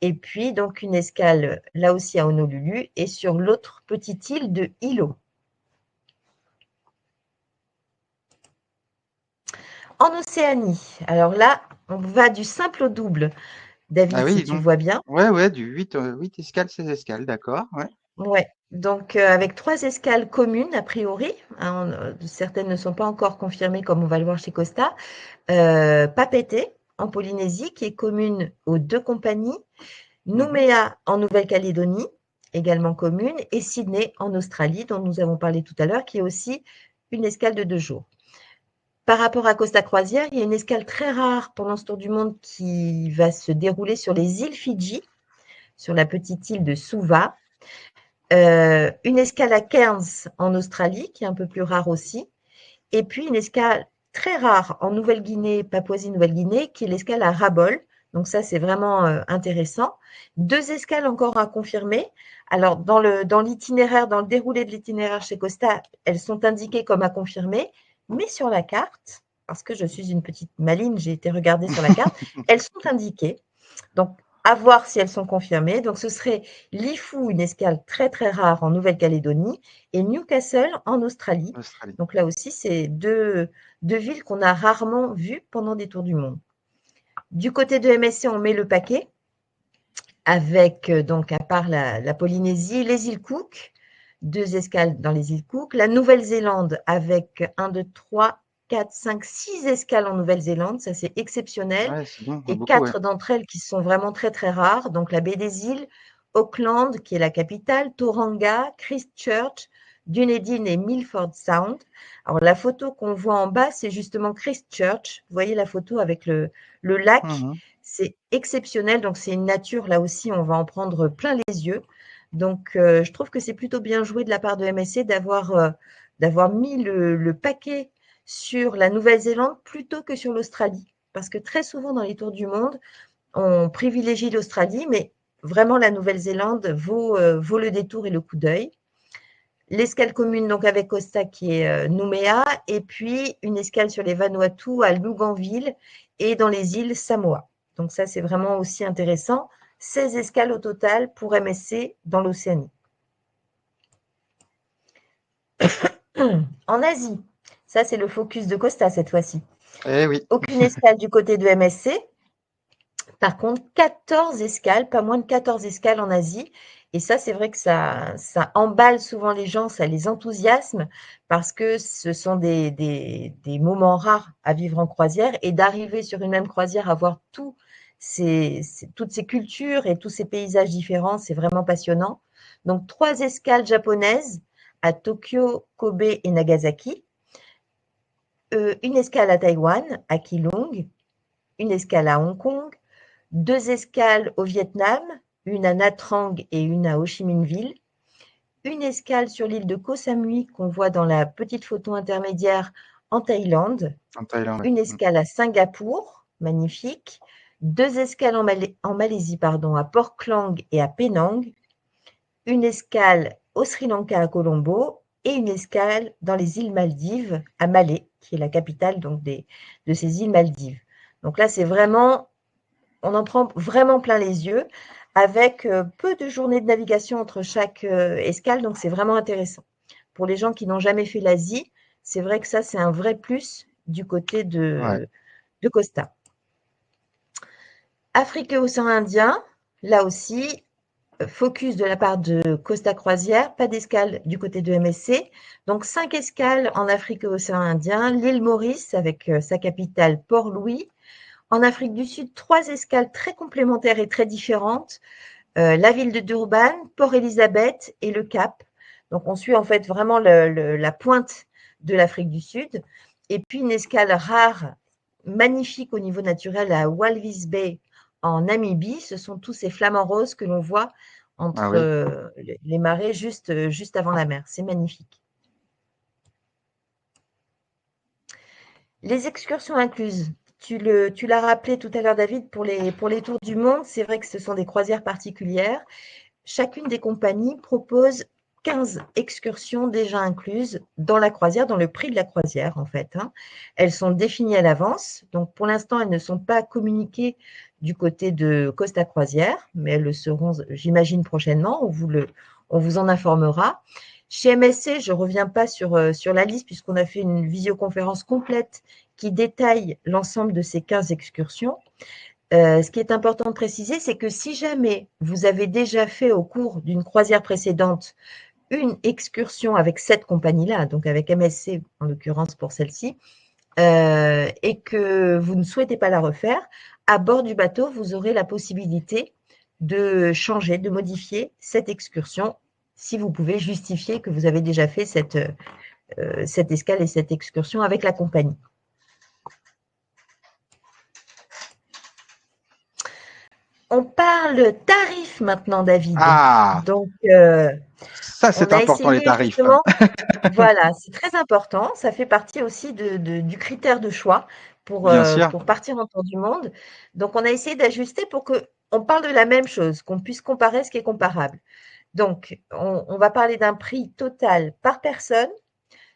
Et puis, donc, une escale là aussi à Honolulu et sur l'autre petite île de Hilo. En Océanie, alors là, on va du simple au double. Ah David, si oui, tu donc, vois bien. ouais, du 8 escales, 16 escales, d'accord, ouais. Ouais, donc avec 3 escales communes a priori, hein, certaines ne sont pas encore confirmées comme on va le voir chez Costa. Papeete en Polynésie qui est commune aux 2 compagnies, Nouméa en Nouvelle-Calédonie également commune et Sydney en Australie dont nous avons parlé tout à l'heure qui est aussi une escale de 2 jours. Par rapport à Costa Croisière, il y a une escale très rare pendant ce tour du monde qui va se dérouler sur les îles Fidji, sur la petite île de Suva. Une escale à Cairns en Australie, qui est un peu plus rare aussi. Et puis une escale très rare en Nouvelle-Guinée, Papouasie-Nouvelle-Guinée, qui est l'escale à Rabaul. Donc ça, c'est vraiment intéressant. 2 escales encore à confirmer. Alors, dans l'itinéraire, dans le déroulé de l'itinéraire chez Costa, elles sont indiquées comme à confirmer, mais sur la carte, parce que je suis une petite maligne, j'ai été regarder sur la carte, elles sont indiquées. Donc, à voir si elles sont confirmées. Donc, ce serait Lifou, une escale très très rare en Nouvelle-Calédonie, et Newcastle en Australie. Australie. Donc là aussi, c'est deux villes qu'on a rarement vues pendant des tours du monde. Du côté de MSC, on met le paquet avec, donc, à part la Polynésie, les îles Cook, 2 escales dans les îles Cook, la Nouvelle-Zélande avec 1, 2, 3, 4, 5, 6 escales en Nouvelle-Zélande, ça c'est exceptionnel, Ouais, c'est bien, et beaucoup, ouais. 4 d'entre elles qui sont vraiment très très rares, donc la baie des îles, Auckland qui est la capitale, Tauranga, Christchurch, Dunedin et Milford Sound. Alors la photo qu'on voit en bas, c'est justement Christchurch, vous voyez la photo avec le lac, c'est exceptionnel, donc c'est une nature, là aussi, on va en prendre plein les yeux. Donc, je trouve que c'est plutôt bien joué de la part de MSC d'avoir mis le paquet sur la Nouvelle-Zélande plutôt que sur l'Australie. Parce que très souvent dans les tours du monde, on privilégie l'Australie, mais vraiment la Nouvelle-Zélande vaut le détour et le coup d'œil. L'escale commune donc avec Costa qui est Nouméa, et puis une escale sur les Vanuatu à Bougainville et dans les îles Samoa. Donc ça, c'est vraiment aussi intéressant. 16 escales au total pour MSC dans l'Océanie. En Asie, ça c'est le focus de Costa cette fois-ci. Eh oui. Aucune escale du côté de MSC. Par contre, 14 escales, pas moins de 14 escales en Asie. Et ça, c'est vrai que ça emballe souvent les gens, ça les enthousiasme parce que ce sont des moments rares à vivre en croisière et d'arriver sur une même croisière à voir toutes ces cultures et tous ces paysages différents, c'est vraiment passionnant. Donc, 3 escales japonaises à Tokyo, Kobe et Nagasaki. Une escale à Taïwan, à Keelung. Une escale à Hong Kong. 2 escales au Vietnam, une à Nha Trang et une à Ho Chi Minh Ville. Une escale sur l'île de Koh Samui qu'on voit dans la petite photo intermédiaire en Thaïlande. En Thaïlande, Une ouais. escale à Singapour, magnifique. 2 escales en Malaisie, à Port Klang et à Penang. Une escale au Sri Lanka à Colombo et une escale dans les îles Maldives à Malé, qui est la capitale donc de ces îles Maldives. Donc là, c'est vraiment, on en prend vraiment plein les yeux avec peu de journées de navigation entre chaque escale, donc c'est vraiment intéressant. Pour les gens qui n'ont jamais fait l'Asie, c'est vrai que ça, c'est un vrai plus du côté Ouais. de Costa. Afrique et océan Indien, là aussi, focus de la part de Costa Croisière, pas d'escale du côté de MSC. Donc 5 escales en Afrique et océan Indien, l'île Maurice avec sa capitale Port-Louis. En Afrique du Sud, 3 escales très complémentaires et très différentes. La ville de Durban, Port Elizabeth et le Cap. Donc on suit en fait vraiment la pointe de l'Afrique du Sud. Et puis une escale rare, magnifique au niveau naturel à Walvis Bay en Namibie. Ce sont tous ces flamants roses que l'on voit Ah entre oui. les marais juste avant la mer. C'est magnifique. Les excursions incluses. tu l'as rappelé tout à l'heure, David, pour les tours du monde, c'est vrai que ce sont des croisières particulières. Chacune des compagnies propose 15 excursions déjà incluses dans la croisière, dans le prix de la croisière en fait. Elles sont définies à l'avance, donc pour l'instant elles ne sont pas communiquées du côté de Costa Croisière, mais elles le seront, j'imagine, prochainement, on vous en informera. Chez MSC, je ne reviens pas sur la liste puisqu'on a fait une visioconférence complète qui détaille l'ensemble de ces 15 excursions. Ce qui est important de préciser, c'est que si jamais vous avez déjà fait au cours d'une croisière précédente une excursion avec cette compagnie-là, donc avec MSC en l'occurrence pour celle-ci, et que vous ne souhaitez pas la refaire, à bord du bateau, vous aurez la possibilité de changer, de modifier cette excursion si vous pouvez justifier que vous avez déjà fait cette escale et cette excursion avec la compagnie. On parle tarifs maintenant, David. Ah, donc, ça c'est on a important les essayé tarifs. justement, voilà, c'est très important. Ça fait partie aussi du critère de choix Bien sûr. pour partir en tour du monde. Donc, on a essayé d'ajuster pour qu'on parle de la même chose, qu'on puisse comparer ce qui est comparable. Donc, on va parler d'un prix total par personne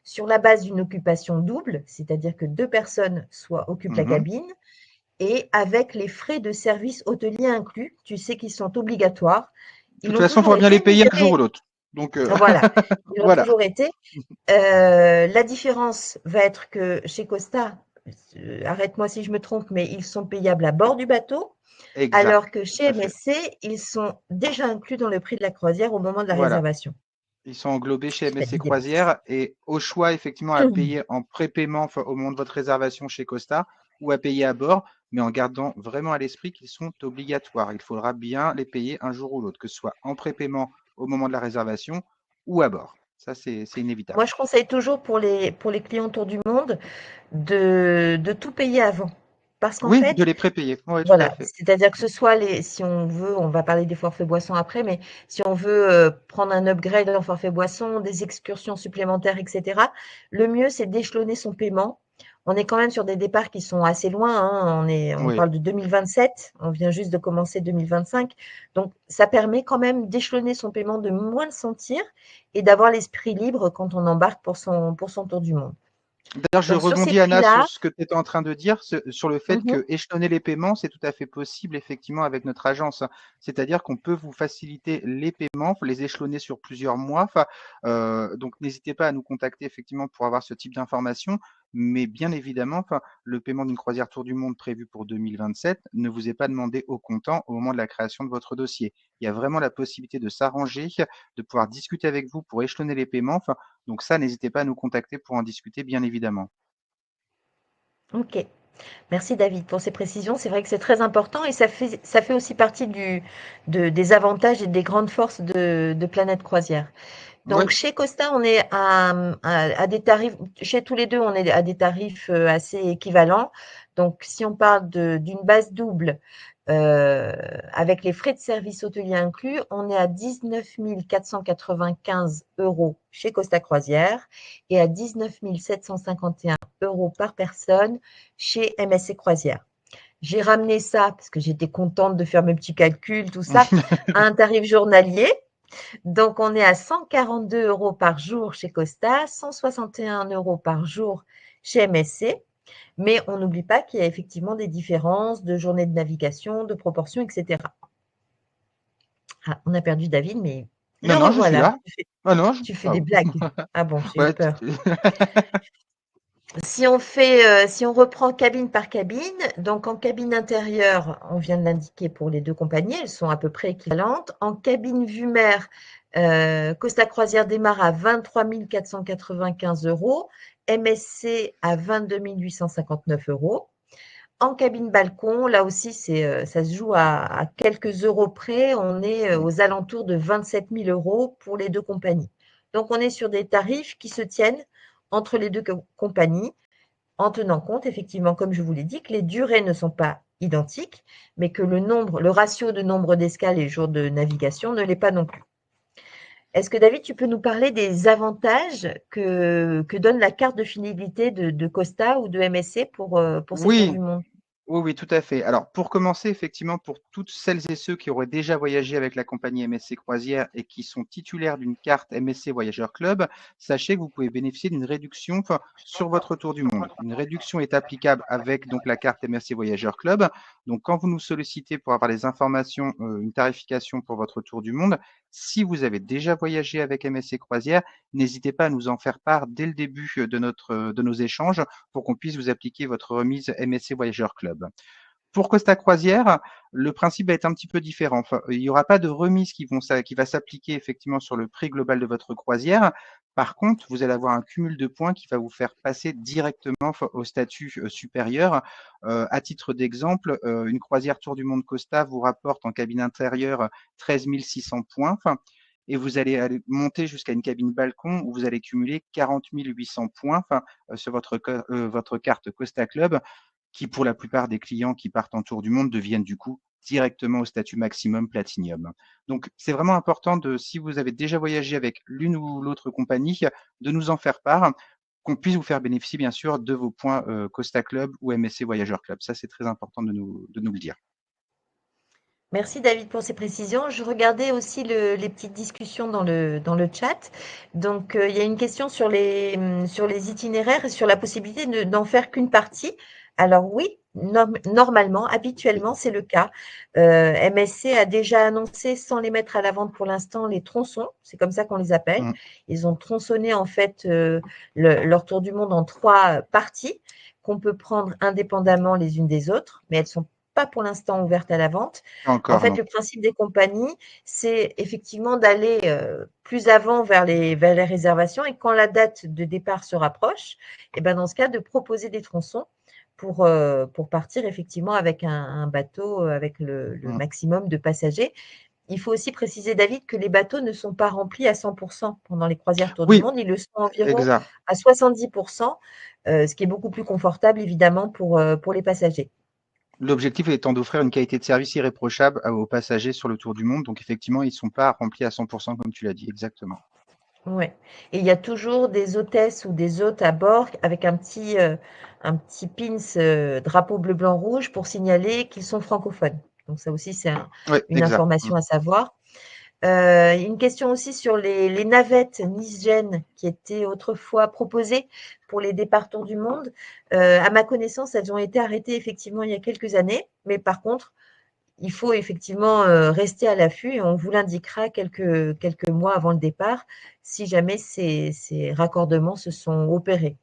sur la base d'une occupation double, c'est-à-dire que 2 personnes occupent la Mhm. cabine, et avec les frais de service hôtelier inclus, tu sais qu'ils sont obligatoires. De Ils toute l'ont façon, il toujours faudra bien été, les mais payer un jour ou l'autre. Donc voilà, ils l'ont voilà, toujours été. La différence va être que chez Costa, arrête-moi si je me trompe, mais ils sont payables à bord du bateau, exact, alors que tout chez à fait. MSC, ils sont déjà inclus dans le prix de la croisière au moment de la Voilà. réservation. Ils sont englobés chez MSC C'est-à-dire des passes. Croisière et au choix, effectivement, à payer en prépaiement enfin, au moment de votre réservation chez Costa ou à payer à bord, mais en gardant vraiment à l'esprit qu'ils sont obligatoires. Il faudra bien les payer un jour ou l'autre, que ce soit en prépaiement au moment de la réservation ou à bord. Ça, c'est Moi, inévitable. je conseille toujours pour les clients autour du monde de tout payer avant. Parce qu'en Oui, de fait, les prépayer. Oui, tout à voilà, fait. c'est-à-dire que ce soit si on veut, on va parler des forfaits boissons après, mais si on veut prendre un upgrade en forfait boisson, des excursions supplémentaires, etc., le mieux, c'est d'échelonner son paiement. On est quand même sur des départs qui sont assez loin, on Oui. parle de 2027, on vient juste de commencer 2025. Donc, ça permet quand même d'échelonner son paiement, de moins le sentir et d'avoir l'esprit libre quand on embarque pour son tour du monde. D'ailleurs, je Donc, sur ces rebondis, Anna, sur prix-là, ce que tu étais en train de dire, sur le fait que échelonner les paiements, c'est tout à fait possible, effectivement, avec notre agence. C'est-à-dire qu'on peut vous faciliter les paiements, les échelonner sur plusieurs mois. Enfin, donc, n'hésitez pas à nous contacter, effectivement, pour avoir ce type d'informations. Mais bien évidemment, enfin, le paiement d'une croisière Tour du Monde prévue pour 2027 ne vous est pas demandé au comptant au moment de la création de votre dossier. Il y a vraiment la possibilité de s'arranger, de pouvoir discuter avec vous pour échelonner les paiements. Enfin, donc ça, n'hésitez pas à nous contacter pour en discuter, bien évidemment. ok. Merci David pour ces précisions. C'est vrai que c'est très important et ça fait aussi partie des avantages et des grandes forces de Planète Croisière. Oui, Donc chez Costa, on est à des tarifs, chez tous les deux, on est à des tarifs assez équivalents. Donc si on parle d'une base double euh, avec les frais de service hôtelier inclus, on est à 19 495 € chez Costa Croisière et à 19 751 € par personne chez MSC Croisière. J'ai ramené ça parce que j'étais contente de faire mes petits calculs, tout ça, à un tarif journalier. Donc, on est à 142 € par jour chez Costa, 161 € par jour chez MSC. Mais on n'oublie pas qu'il y a effectivement des différences de journée de navigation, de proportions, etc. Ah, on a perdu David, mais le non, non, je suis revoilà. là. Ah non, Tu fais ah des bon. blagues. Ah bon, j'ai eu Ouais, peur. Si on reprend cabine par cabine, donc en cabine intérieure, on vient de l'indiquer pour les deux compagnies, elles sont à peu près équivalentes. En cabine vue mer, Costa Croisière démarre à 23 495 €, MSC à 22 859 €. En cabine balcon, là aussi, ça se joue à quelques euros près. On est aux alentours de 27 000 € pour les deux compagnies. Donc, on est sur des tarifs qui se tiennent entre les deux compagnies, en tenant compte, effectivement, comme je vous l'ai dit, que les durées ne sont pas identiques, mais que le ratio de nombre d'escales et jours de navigation ne l'est pas non plus. Est-ce que David, tu peux nous parler des avantages que donne la carte de fidélité de Costa ou de MSC pour ces tours Oui, du monde? Oui, oui, tout à fait. Alors, pour commencer, effectivement, pour toutes celles et ceux qui auraient déjà voyagé avec la compagnie MSC Croisière et qui sont titulaires d'une carte MSC Voyageurs Club, sachez que vous pouvez bénéficier d'une réduction sur votre tour du monde. Une réduction est applicable avec donc la carte MSC Voyageurs Club. Donc, quand vous nous sollicitez pour avoir les informations, une tarification pour votre tour du monde, si vous avez déjà voyagé avec MSC Croisière, n'hésitez pas à nous en faire part dès le début de nos échanges pour qu'on puisse vous appliquer votre remise MSC Voyageurs Club. Pour Costa Croisière, le principe va être un petit peu différent. Enfin, il n'y aura pas de remise qui va s'appliquer effectivement sur le prix global de votre croisière. Par contre, vous allez avoir un cumul de points qui va vous faire passer directement au statut supérieur. À titre d'exemple, une croisière Tour du Monde Costa vous rapporte en cabine intérieure 13 600 points. Enfin, et vous allez aller monter jusqu'à une cabine balcon où vous allez cumuler 40 800 points sur votre carte Costa Club qui, pour la plupart des clients qui partent en tour du monde, deviennent du coup directement au statut maximum Platinum. Donc, c'est vraiment important si vous avez déjà voyagé avec l'une ou l'autre compagnie, de nous en faire part, qu'on puisse vous faire bénéficier, bien sûr, de vos points Costa Club ou MSC Voyageurs Club. Ça, c'est très important de nous le dire. Merci David pour ces précisions. Je regardais aussi les petites discussions dans le chat. Donc, il y a une question sur les itinéraires et sur la possibilité d'en faire qu'une partie. Alors oui, normalement, habituellement, c'est le cas. MSC a déjà annoncé, sans les mettre à la vente pour l'instant, les tronçons. C'est comme ça qu'on les appelle. Mm. Ils ont tronçonné en fait leur tour du monde en 3 parties qu'on peut prendre indépendamment les unes des autres, mais elles sont pas pour l'instant ouvertes à la vente. En Encore fait, non. le principe des compagnies, c'est effectivement d'aller plus avant vers les réservations et quand la date de départ se rapproche, et ben dans ce cas, de proposer des tronçons pour partir effectivement avec un bateau avec le Mm. maximum de passagers. Il faut aussi préciser, David, que les bateaux ne sont pas remplis à 100% pendant les croisières Tour du Oui, Monde. Ils le sont environ exact. à 70%, ce qui est beaucoup plus confortable, évidemment, pour les passagers. L'objectif étant d'offrir une qualité de service irréprochable aux passagers sur le tour du monde. Donc, effectivement, ils ne sont pas remplis à 100%, comme tu l'as dit. Exactement. Ouais, et il y a toujours des hôtesses ou des hôtes à bord avec un petit pins, drapeau bleu, blanc, rouge pour signaler qu'ils sont francophones. Donc ça aussi, c'est Oui, une exact. Mm. information à savoir. Une question aussi sur les navettes Nice-Gênes qui étaient autrefois proposées pour les départs tour du monde. À ma connaissance, elles ont été arrêtées effectivement il y a quelques années, mais par contre, il faut effectivement rester à l'affût et on vous l'indiquera quelques mois avant le départ si jamais ces raccordements se sont opérés.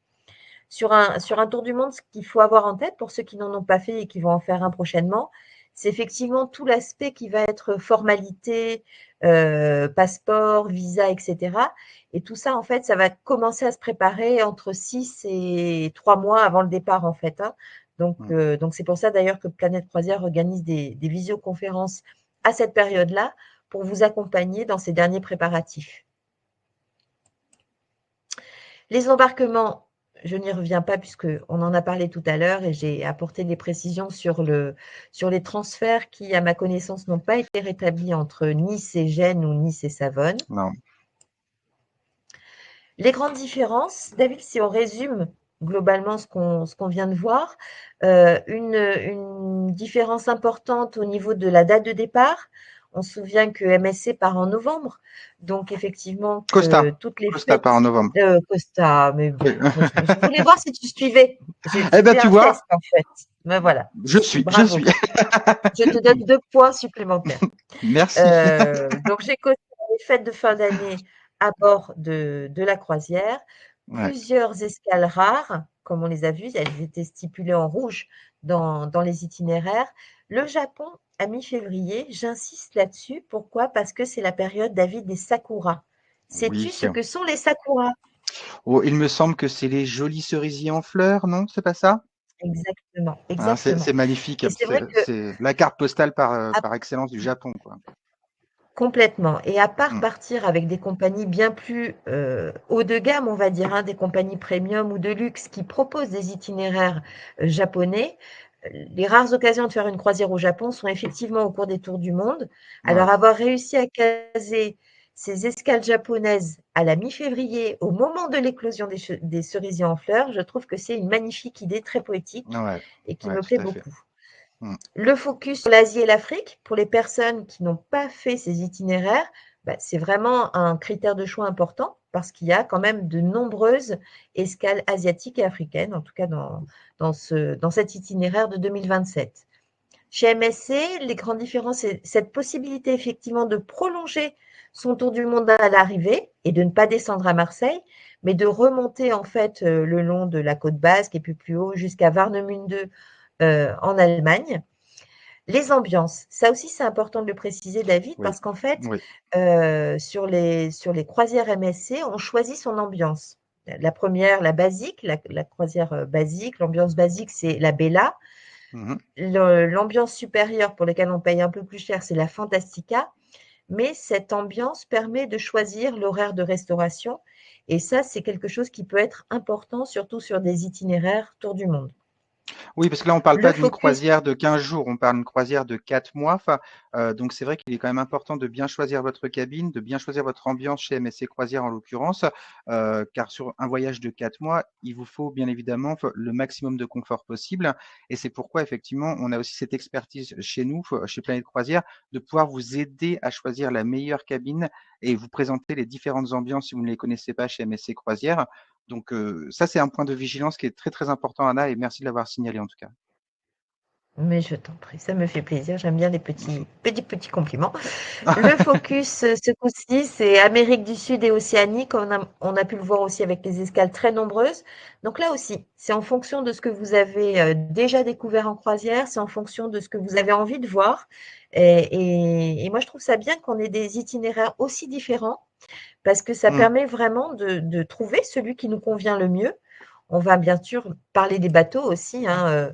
Sur un tour du monde, ce qu'il faut avoir en tête pour ceux qui n'en ont pas fait et qui vont en faire un prochainement, c'est effectivement tout l'aspect qui va être formalité, passeport, visa, etc. Et tout ça, en fait, ça va commencer à se préparer entre 6 et 3 mois avant le départ, en fait. Hein. Mm. Donc c'est pour ça d'ailleurs que Planète Croisière organise des visioconférences à cette période-là pour vous accompagner dans ces derniers préparatifs. Les embarquements, je n'y reviens pas puisqu'on en a parlé tout à l'heure et j'ai apporté des précisions sur les transferts qui, à ma connaissance, n'ont pas été rétablis entre Nice et Gênes ou Nice et Savone. Non. Les grandes différences, David, si on résume globalement ce qu'on vient de voir, une différence importante au niveau de la date de départ. On se souvient que MSC part en novembre, donc effectivement que Costa. toutes les Costa part en fêtes novembre. Costa, mais Oui. je voulais voir si tu suivais. Eh ben, C'était tu un vois, test en fait. Mais voilà, je bravo. suis. Je te donne 2 points supplémentaires. Merci. Donc j'ai connu les fêtes de fin d'année à bord de la croisière, Ouais. plusieurs escales rares, comme on les a vues, elles étaient stipulées en rouge dans les itinéraires. Le Japon à mi-février, j'insiste là-dessus. Pourquoi? Parce que c'est la période, David, des sakuras. Sais-tu Oui. ce que sont les sakuras? Oh, il me semble que c'est les jolis cerisiers en fleurs, non? C'est pas ça? Exactement, Hein, exactement. c'est magnifique. Et c'est vrai que C'est la carte postale par excellence du Japon, quoi. complètement. Et à part Mm. partir avec des compagnies bien plus haut de gamme, on va dire, hein, des compagnies premium ou de luxe qui proposent des itinéraires japonais, les rares occasions de faire une croisière au Japon sont effectivement au cours des tours du monde. Ouais. Alors, avoir réussi à caser ces escales japonaises à la mi-février, au moment de l'éclosion des cerisiers en fleurs, je trouve que c'est une magnifique idée très poétique Ouais. et qui Ouais, me plaît tout à fait. beaucoup. Le focus sur l'Asie et l'Afrique, pour les personnes qui n'ont pas fait ces itinéraires, c'est vraiment un critère de choix important parce qu'il y a quand même de nombreuses escales asiatiques et africaines, en tout cas dans cet itinéraire de 2027. Chez MSC, les grandes différences, c'est cette possibilité effectivement de prolonger son tour du monde à l'arrivée et de ne pas descendre à Marseille, mais de remonter en fait le long de la côte basque et puis plus haut jusqu'à Warnemünde en Allemagne. Les ambiances, ça aussi c'est important de le préciser David, Oui, parce qu'en fait, oui. sur les croisières MSC, on choisit son ambiance. La première, la basique, la croisière basique, l'ambiance basique, c'est la Bella. Mhm. L'ambiance supérieure pour laquelle on paye un peu plus cher, c'est la Fantastica. Mais cette ambiance permet de choisir l'horaire de restauration. Et ça, c'est quelque chose qui peut être important, surtout sur des itinéraires tour du monde. Oui, parce que là, on parle Le pas d'une focus, croisière de 15 jours, on parle d'une croisière de 4 mois. Enfin, donc c'est vrai qu'il est quand même important de bien choisir votre cabine, de bien choisir votre ambiance chez MSC Croisière en l'occurrence, car sur un voyage de 4 mois, il vous faut bien évidemment le maximum de confort possible. Et c'est pourquoi effectivement, on a aussi cette expertise chez nous, chez Planète Croisière, de pouvoir vous aider à choisir la meilleure cabine et vous présenter les différentes ambiances si vous ne les connaissez pas chez MSC Croisière. Donc ça, c'est un point de vigilance qui est très, très important, Anna, et merci de l'avoir signalé en tout cas. mais je t'en prie, ça me fait plaisir. J'aime bien les petits compliments. Le focus, ce coup-ci, c'est Amérique du Sud et Océanie, comme on a pu le voir aussi avec les escales très nombreuses. Donc là aussi, c'est en fonction de ce que vous avez déjà découvert en croisière, c'est en fonction de ce que vous avez envie de voir. Et moi, je trouve ça bien qu'on ait des itinéraires aussi différents parce que ça Mmh. permet vraiment de trouver celui qui nous convient le mieux. On va bien sûr parler des bateaux aussi, hein,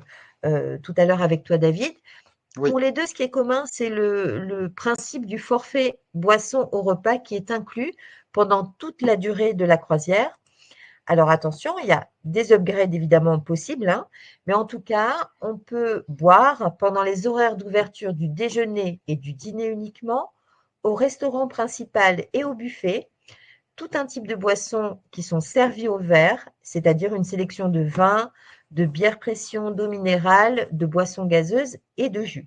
tout à l'heure avec toi, David. Oui, Pour les 2, ce qui est commun, c'est le principe du forfait boisson au repas qui est inclus pendant toute la durée de la croisière. Alors attention, il y a des upgrades évidemment possibles, hein, mais en tout cas, on peut boire pendant les horaires d'ouverture du déjeuner et du dîner uniquement, au restaurant principal et au buffet, tout un type de boissons qui sont servies au verre, c'est-à-dire une sélection de vins, de bières pression, d'eau minérale, de boissons gazeuses et de jus.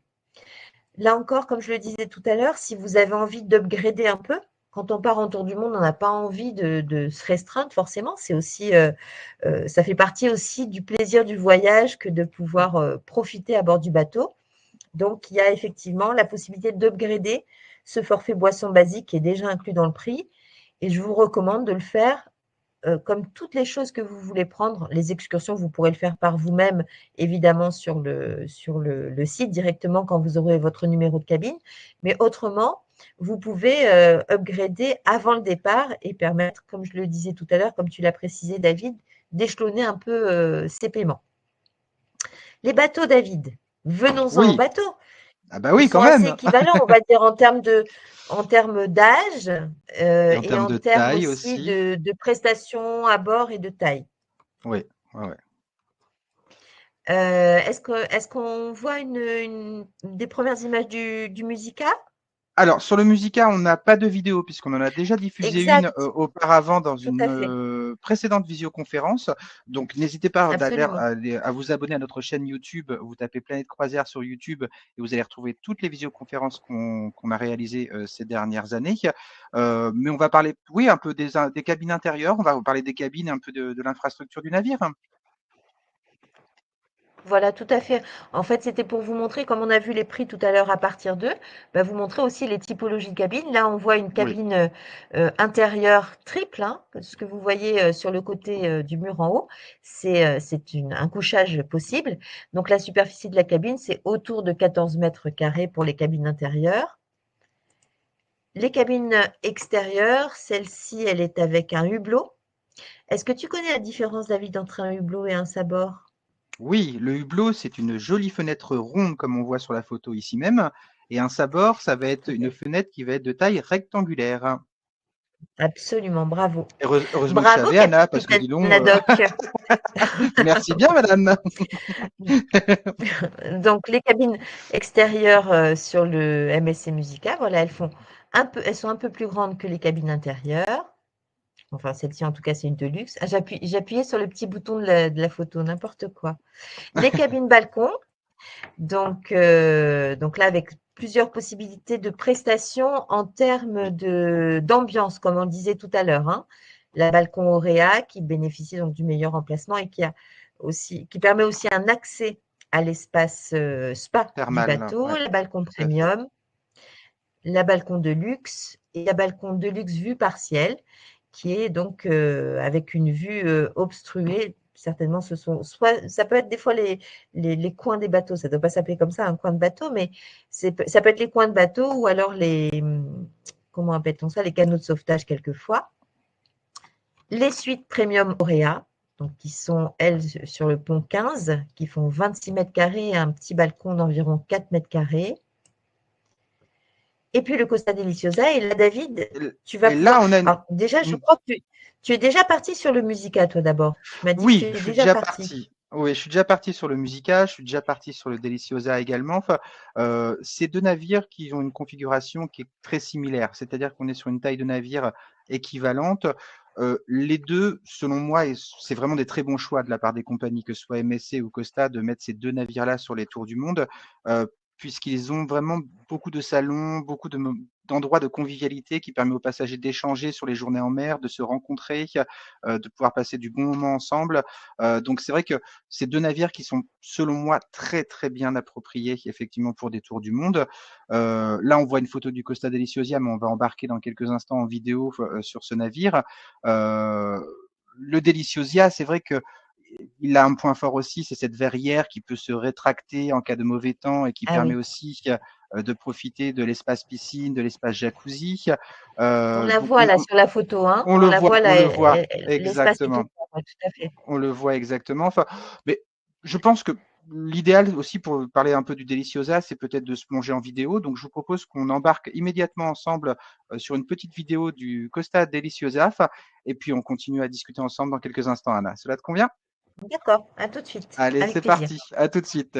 Là encore, comme je le disais tout à l'heure, si vous avez envie d'upgrader un peu, quand on part en tour du monde, on n'a pas envie de se restreindre forcément. C'est aussi, ça fait partie aussi du plaisir du voyage que de pouvoir profiter à bord du bateau. Donc, il y a effectivement la possibilité d'upgrader ce forfait boisson basique qui est déjà inclus dans le prix. Et je vous recommande de le faire comme toutes les choses que vous voulez prendre. Les excursions, vous pourrez le faire par vous-même, évidemment, sur le site directement quand vous aurez votre numéro de cabine. Mais autrement, vous pouvez upgrader avant le départ et permettre, comme je le disais tout à l'heure, comme tu l'as précisé, David, d'échelonner un peu ces paiements. Les bateaux, David, venons-en aux oui. bateaux. Ah bah Ils oui, quand sont assez même. équivalents, on va dire, en termes d'âge Et en et termes en de termes taille aussi aussi. de prestations à bord et de taille. Oui, ouais, ouais. Est-ce qu'on voit des premières images du Musica? Alors, sur le Musica, on n'a pas de vidéo puisqu'on en a déjà diffusé une Exact, auparavant dans tout une à fait, précédente visioconférence. Donc, n'hésitez pas d'ailleurs absolument. à vous abonner à notre chaîne YouTube. Vous tapez Planète Croisière sur YouTube et vous allez retrouver toutes les visioconférences qu'on a réalisées ces dernières années. Mais on va parler, oui, un peu des cabines intérieures. On va vous parler des cabines, un peu de l'infrastructure du navire. Voilà, tout à fait. En fait, c'était pour vous montrer, comme on a vu les prix tout à l'heure à partir d'eux, vous montrer aussi les typologies de cabines. Là, on voit une Oui, cabine intérieure triple, hein, ce que vous voyez sur le côté du mur en haut, c'est un couchage possible. Donc, la superficie de la cabine, c'est autour de 14 mètres carrés pour les cabines intérieures. Les cabines extérieures, celle-ci, elle est avec un hublot. Est-ce que tu connais la différence, David, entre un hublot et un sabord? oui, le hublot, c'est une jolie fenêtre ronde comme on voit sur la photo ici même. Et un sabord, ça va être Tout une à fenêtre qui va être de taille rectangulaire. Absolument, bravo. Heureusement que je Bravo, savais, Anna, parce que capitaine dis donc, Haddock. merci bien, madame. Donc, les cabines extérieures sur le MSC Musica, voilà, elles sont un peu plus grandes que les cabines intérieures. Enfin, celle-ci, en tout cas, c'est une Deluxe. Ah, j'appuyais sur le petit bouton de la photo, n'importe quoi. Les cabines balcons. Donc là, avec plusieurs possibilités de prestations en termes d'ambiance, comme on disait tout à l'heure, hein. La balcon Auréa qui bénéficie donc du meilleur emplacement et qui permet aussi un accès à l'espace spa du Thermal, bateau, ouais, la balcon tout à fait. premium, la balcon de luxe et la balcon de luxe vue partielle, qui est donc avec une vue obstruée. Certainement, ça peut être des fois les coins des bateaux. Ça ne doit pas s'appeler comme ça, un coin de bateau, mais ça peut être les coins de bateau ou alors comment appelle-t-on ça, les canaux de sauvetage quelquefois. Les suites premium Auréa, donc qui sont, elles, sur le pont 15, qui font 26 mètres carrés et un petit balcon d'environ 4 mètres carrés. Et puis le Costa Deliciosa. Et là, David, tu vas Et pouvoir… là, on a Alors, déjà, je crois que tu es déjà parti sur le Musica, toi, d'abord. Tu m'as dit que Oui, tu es je suis déjà déjà parti. parti. Oui, je suis déjà parti sur le Musica, je suis déjà parti sur le Deliciosa également. Enfin, c'est deux navires qui ont une configuration qui est très similaire, c'est-à-dire qu'on est sur une taille de navire équivalente. Les deux, selon moi, et c'est vraiment des très bons choix de la part des compagnies, que ce soit MSC ou Costa, de mettre ces deux navires-là sur les tours du monde, puisqu'ils ont vraiment beaucoup de salons, d'endroits de convivialité qui permet aux passagers d'échanger sur les journées en mer, de se rencontrer, de pouvoir passer du bon moment ensemble. Donc c'est vrai que ces deux navires qui sont, selon moi, très très bien appropriés effectivement pour des tours du monde. Là, on voit une photo du Costa Deliciosa, mais on va embarquer dans quelques instants en vidéo sur ce navire. Le Deliciosa, c'est vrai que il a un point fort aussi, c'est cette verrière qui peut se rétracter en cas de mauvais temps et qui Ah permet oui. aussi de profiter de l'espace piscine, de l'espace jacuzzi. On la Donc voit là sur la photo, hein. on On le la voit, voit on là, le voit l'espace est tout exactement. grand, ouais, tout à fait. On le voit exactement. Enfin, mais je pense que l'idéal aussi pour parler un peu du Deliciosa, c'est peut-être de se plonger en vidéo. Donc, je vous propose qu'on embarque immédiatement ensemble sur une petite vidéo du Costa Deliciosa. Et puis, on continue à discuter ensemble dans quelques instants, Anna. Cela te convient? D'accord, à tout de suite, Allez, avec c'est plaisir. parti. À tout de suite.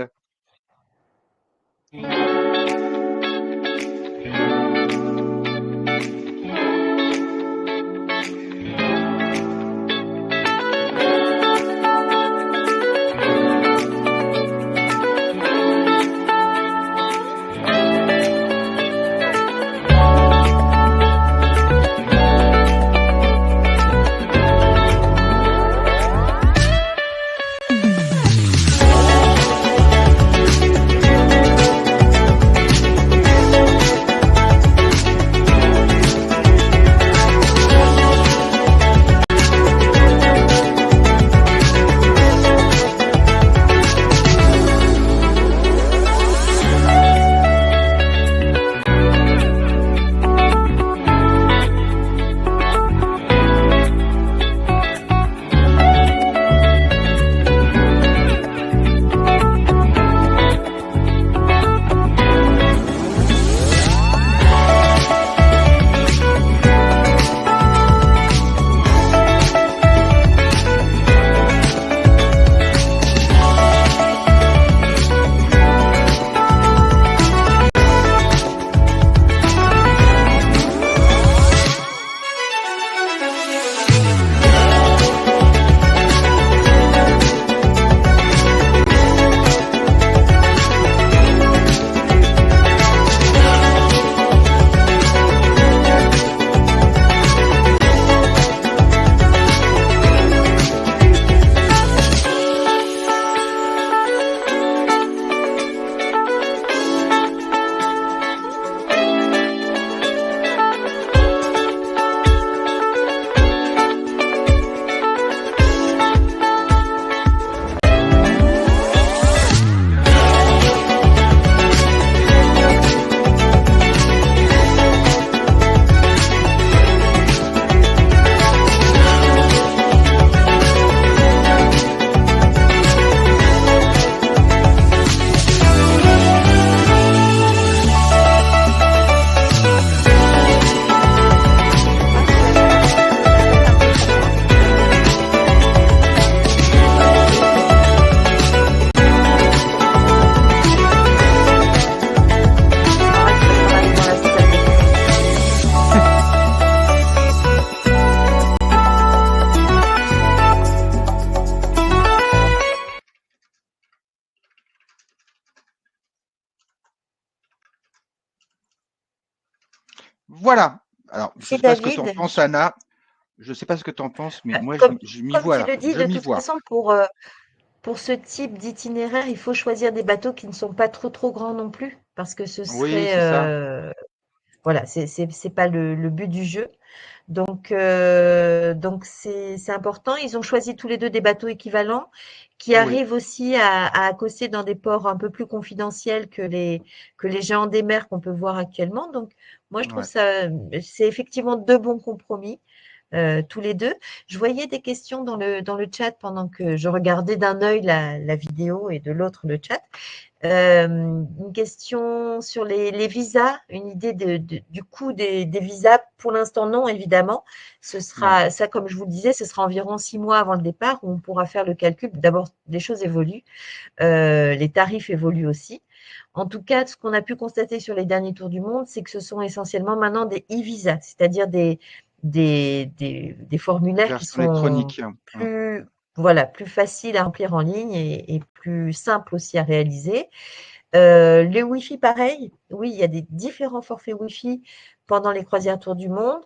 Voilà. Alors, je Si ne sais pas ce que tu en David, penses, Anna. Je ne sais pas ce que tu en penses, mais moi, comme, je m'y comme vois tu là. le dis, Je de m'y toute vois. façon, pour ce type d'itinéraire, il faut choisir des bateaux qui ne sont pas trop grands non plus, parce que ce Oui, serait, c'est ça. voilà, c'est pas le but du jeu. Donc c'est important. Ils ont choisi tous les deux des bateaux équivalents qui Oui, arrivent aussi à accoster dans des ports un peu plus confidentiels que les géants des mers qu'on peut voir actuellement. Donc moi, je trouve ouais. ça, c'est effectivement deux bons compromis. Tous les deux. Je voyais des questions dans le chat pendant que je regardais d'un œil la vidéo et de l'autre le chat. Une question sur les visas, une idée du coût des visas. Pour l'instant, non, évidemment. Ce Non. sera, ça, comme je vous le disais, ce sera environ 6 mois avant le départ où on pourra faire le calcul. D'abord, les choses évoluent, les tarifs évoluent aussi. En tout cas, ce qu'on a pu constater sur les derniers tours du monde, c'est que ce sont essentiellement maintenant des e-visas, c'est-à-dire des formulaires qui Version sont électronique. plus, voilà, plus faciles à remplir en ligne et plus simples aussi à réaliser. Le Wi-Fi, pareil. Oui, il y a des différents forfaits Wi-Fi pendant les croisières tour du monde.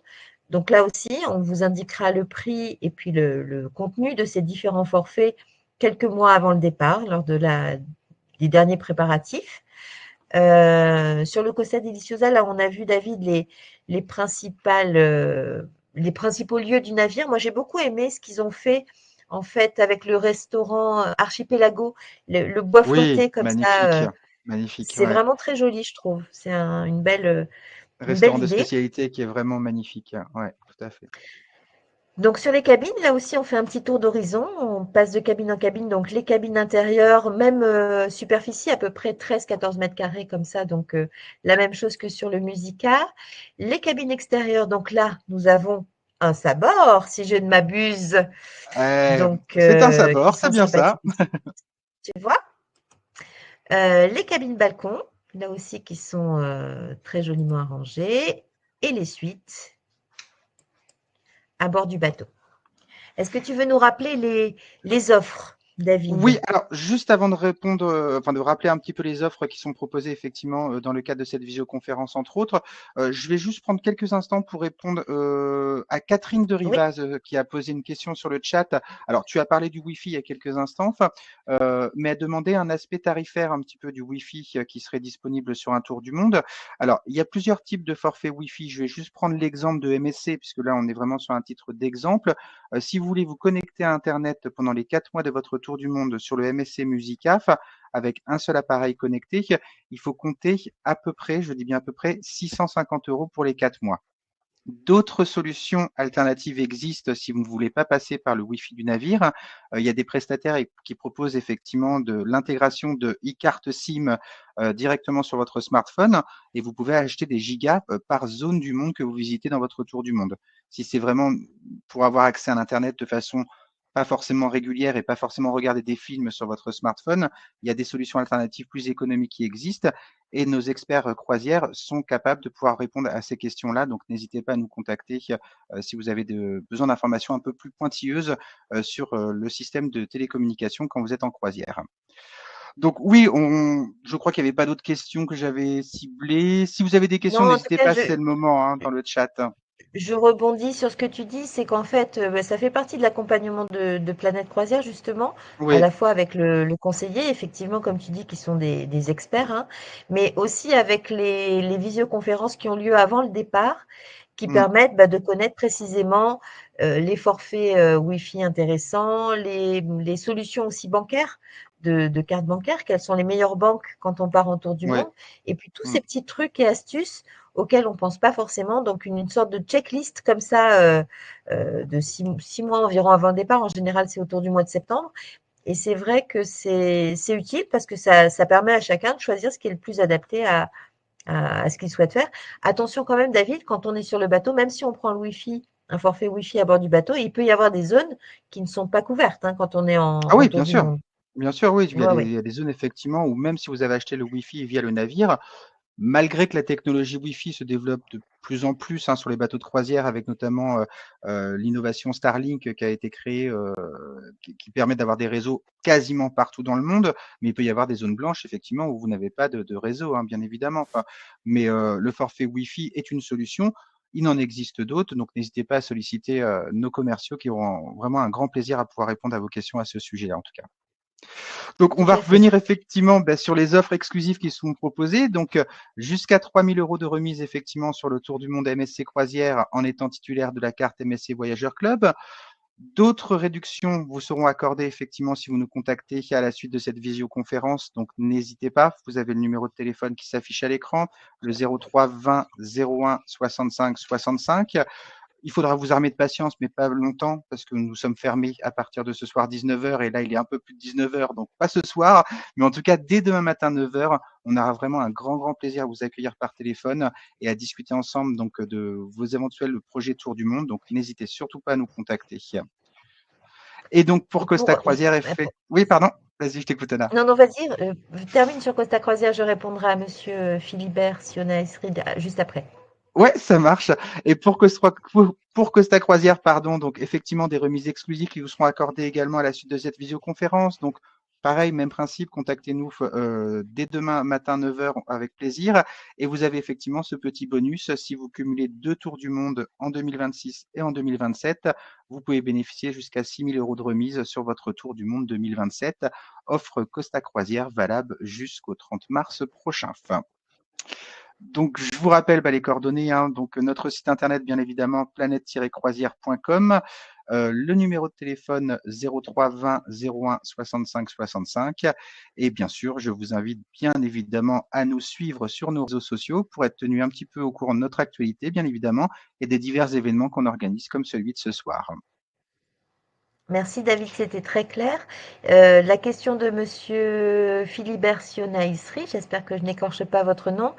Donc là aussi, on vous indiquera le prix et puis le contenu de ces différents forfaits quelques mois avant le départ, lors des derniers préparatifs. Sur le Costa Deliciosa, là, on a vu, David, les les principaux lieux du navire. Moi, j'ai beaucoup aimé ce qu'ils ont fait, en fait, avec le restaurant Archipelago, le bois Oui, flotté comme ça. magnifique. Magnifique, C'est ouais. vraiment très joli, je trouve. C'est une belle Restaurant de idée. spécialité qui est vraiment magnifique. Ouais, tout à fait. Donc sur les cabines, là aussi, on fait un petit tour d'horizon. On passe de cabine en cabine. Donc les cabines intérieures, même superficie, à peu près 13-14 mètres carrés comme ça. Donc la même chose que sur le Musica. Les cabines extérieures, donc là, nous avons un sabord, si je ne m'abuse, donc C'est un qui sabord, c'est sont bien ça. sympathiques aussi, tu vois. Les cabines balcons, là aussi, qui sont très joliment arrangées. Et les suites à bord du bateau. Est-ce que tu veux nous rappeler les offres, Oui, David? alors juste avant de répondre, enfin de rappeler un petit peu les offres qui sont proposées effectivement dans le cadre de cette visioconférence entre autres, je vais juste prendre quelques instants pour répondre à Catherine de Oui, Rivaz qui a posé une question sur le chat. Alors tu as parlé du Wi-Fi il y a quelques instants, mais a demandé un aspect tarifaire un petit peu du Wi-Fi qui serait disponible sur un tour du monde. Alors il y a plusieurs types de forfaits Wi-Fi. Je vais juste prendre l'exemple de MSC puisque là on est vraiment sur un titre d'exemple. Si vous voulez vous connecter à Internet pendant les 4 mois de votre tour du monde sur le MSC Musicaf, avec un seul appareil connecté, il faut compter à peu près, je dis bien à peu près, 650 € pour les 4 mois. D'autres solutions alternatives existent si vous ne voulez pas passer par le Wi-Fi du navire. Il y a des prestataires qui proposent effectivement de l'intégration de e-carte SIM directement sur votre smartphone et vous pouvez acheter des gigas par zone du monde que vous visitez dans votre tour du monde. Si c'est vraiment pour avoir accès à l'Internet de façon pas forcément régulière et pas forcément regarder des films sur votre smartphone, il y a des solutions alternatives plus économiques qui existent et nos experts croisières sont capables de pouvoir répondre à ces questions-là. Donc, n'hésitez pas à nous contacter si vous avez besoin d'informations un peu plus pointilleuses sur le système de télécommunication quand vous êtes en croisière. Donc oui, je crois qu'il n'y avait pas d'autres questions que j'avais ciblées. Si vous avez des questions, non, en tout n'hésitez cas, pas, c'est le moment dans le chat. je rebondis sur ce que tu dis, c'est qu'en fait, ça fait partie de l'accompagnement de Planète Croisière, justement, à Oui, la fois avec le conseiller, effectivement, comme tu dis, qui sont des experts, hein, mais aussi avec les visioconférences qui ont lieu avant le départ, qui mm, permettent de connaître précisément les forfaits Wi-Fi intéressants, les solutions aussi bancaires, de cartes bancaires, quelles sont les meilleures banques quand on part en tour du oui, monde, et puis tous mm. ces petits trucs et astuces auxquels on ne pense pas forcément. Donc, une sorte de checklist comme ça de 6 mois environ avant le départ. En général, c'est autour du mois de septembre. Et c'est vrai que c'est utile parce que ça permet à chacun de choisir ce qui est le plus adapté à ce qu'il souhaite faire. Attention quand même, David, quand on est sur le bateau, même si on prend le Wi-Fi, un forfait Wi-Fi à bord du bateau, il peut y avoir des zones qui ne sont pas couvertes hein, quand on est Ah en oui, tour bien du sûr. monde. Bien sûr, oui, Ouais, ouais. il y a des zones effectivement où même si vous avez acheté le Wi-Fi via le navire, malgré que la technologie Wi-Fi se développe de plus en plus sur les bateaux de croisière, avec notamment l'innovation Starlink qui a été créée, qui permet d'avoir des réseaux quasiment partout dans le monde, mais il peut y avoir des zones blanches, effectivement, où vous n'avez pas de réseau, bien évidemment. Mais le forfait Wi-Fi est une solution. Il en existe d'autres, donc n'hésitez pas à solliciter nos commerciaux qui auront vraiment un grand plaisir à pouvoir répondre à vos questions à ce sujet-là, en tout cas. Donc, on Tout va à fait. revenir effectivement sur les offres exclusives qui sont proposées. Donc, jusqu'à 3 000 € de remise effectivement sur le tour du monde MSC Croisière en étant titulaire de la carte MSC Voyageur Club. D'autres réductions vous seront accordées effectivement si vous nous contactez à la suite de cette visioconférence. Donc, n'hésitez pas. Vous avez le numéro de téléphone qui s'affiche à l'écran, le 03 20 01 65 65. Il faudra vous armer de patience, mais pas longtemps, parce que nous sommes fermés à partir de ce soir 19h, et là, il est un peu plus de 19h, donc pas ce soir, mais en tout cas, dès demain matin 9h, on aura vraiment un grand plaisir à vous accueillir par téléphone et à discuter ensemble donc de vos éventuels projets Tour du Monde. Donc, n'hésitez surtout pas à nous contacter. Et donc, pour Et Costa Croisière est fait. Oui, pardon. Vas-y, je t'écoute, Anna. non, vas-y, termine sur Costa Croisière, je répondrai à monsieur Philibert Siona Esrid juste après. Ouais, ça marche. Et pour Costa Croisière, pardon, donc effectivement des remises exclusives qui vous seront accordées également à la suite de cette visioconférence. Donc, pareil, même principe, contactez-nous dès demain matin 9h avec plaisir. Et vous avez effectivement ce petit bonus. Si vous cumulez 2 tours du monde en 2026 et en 2027, vous pouvez bénéficier jusqu'à 6 000 € de remise sur votre tour du monde 2027. Offre Costa Croisière valable jusqu'au 30 mars prochain. Donc, je vous rappelle les coordonnées. Donc, notre site internet, bien évidemment, planète-croisière.com. Le numéro de téléphone 03 20 01 65 65. Et bien sûr, je vous invite bien évidemment à nous suivre sur nos réseaux sociaux pour être tenu un petit peu au courant de notre actualité, bien évidemment, et des divers événements qu'on organise, comme celui de ce soir. Merci David, c'était très clair. La question de monsieur Philibert Siona Isri, j'espère que je n'écorche pas votre nom,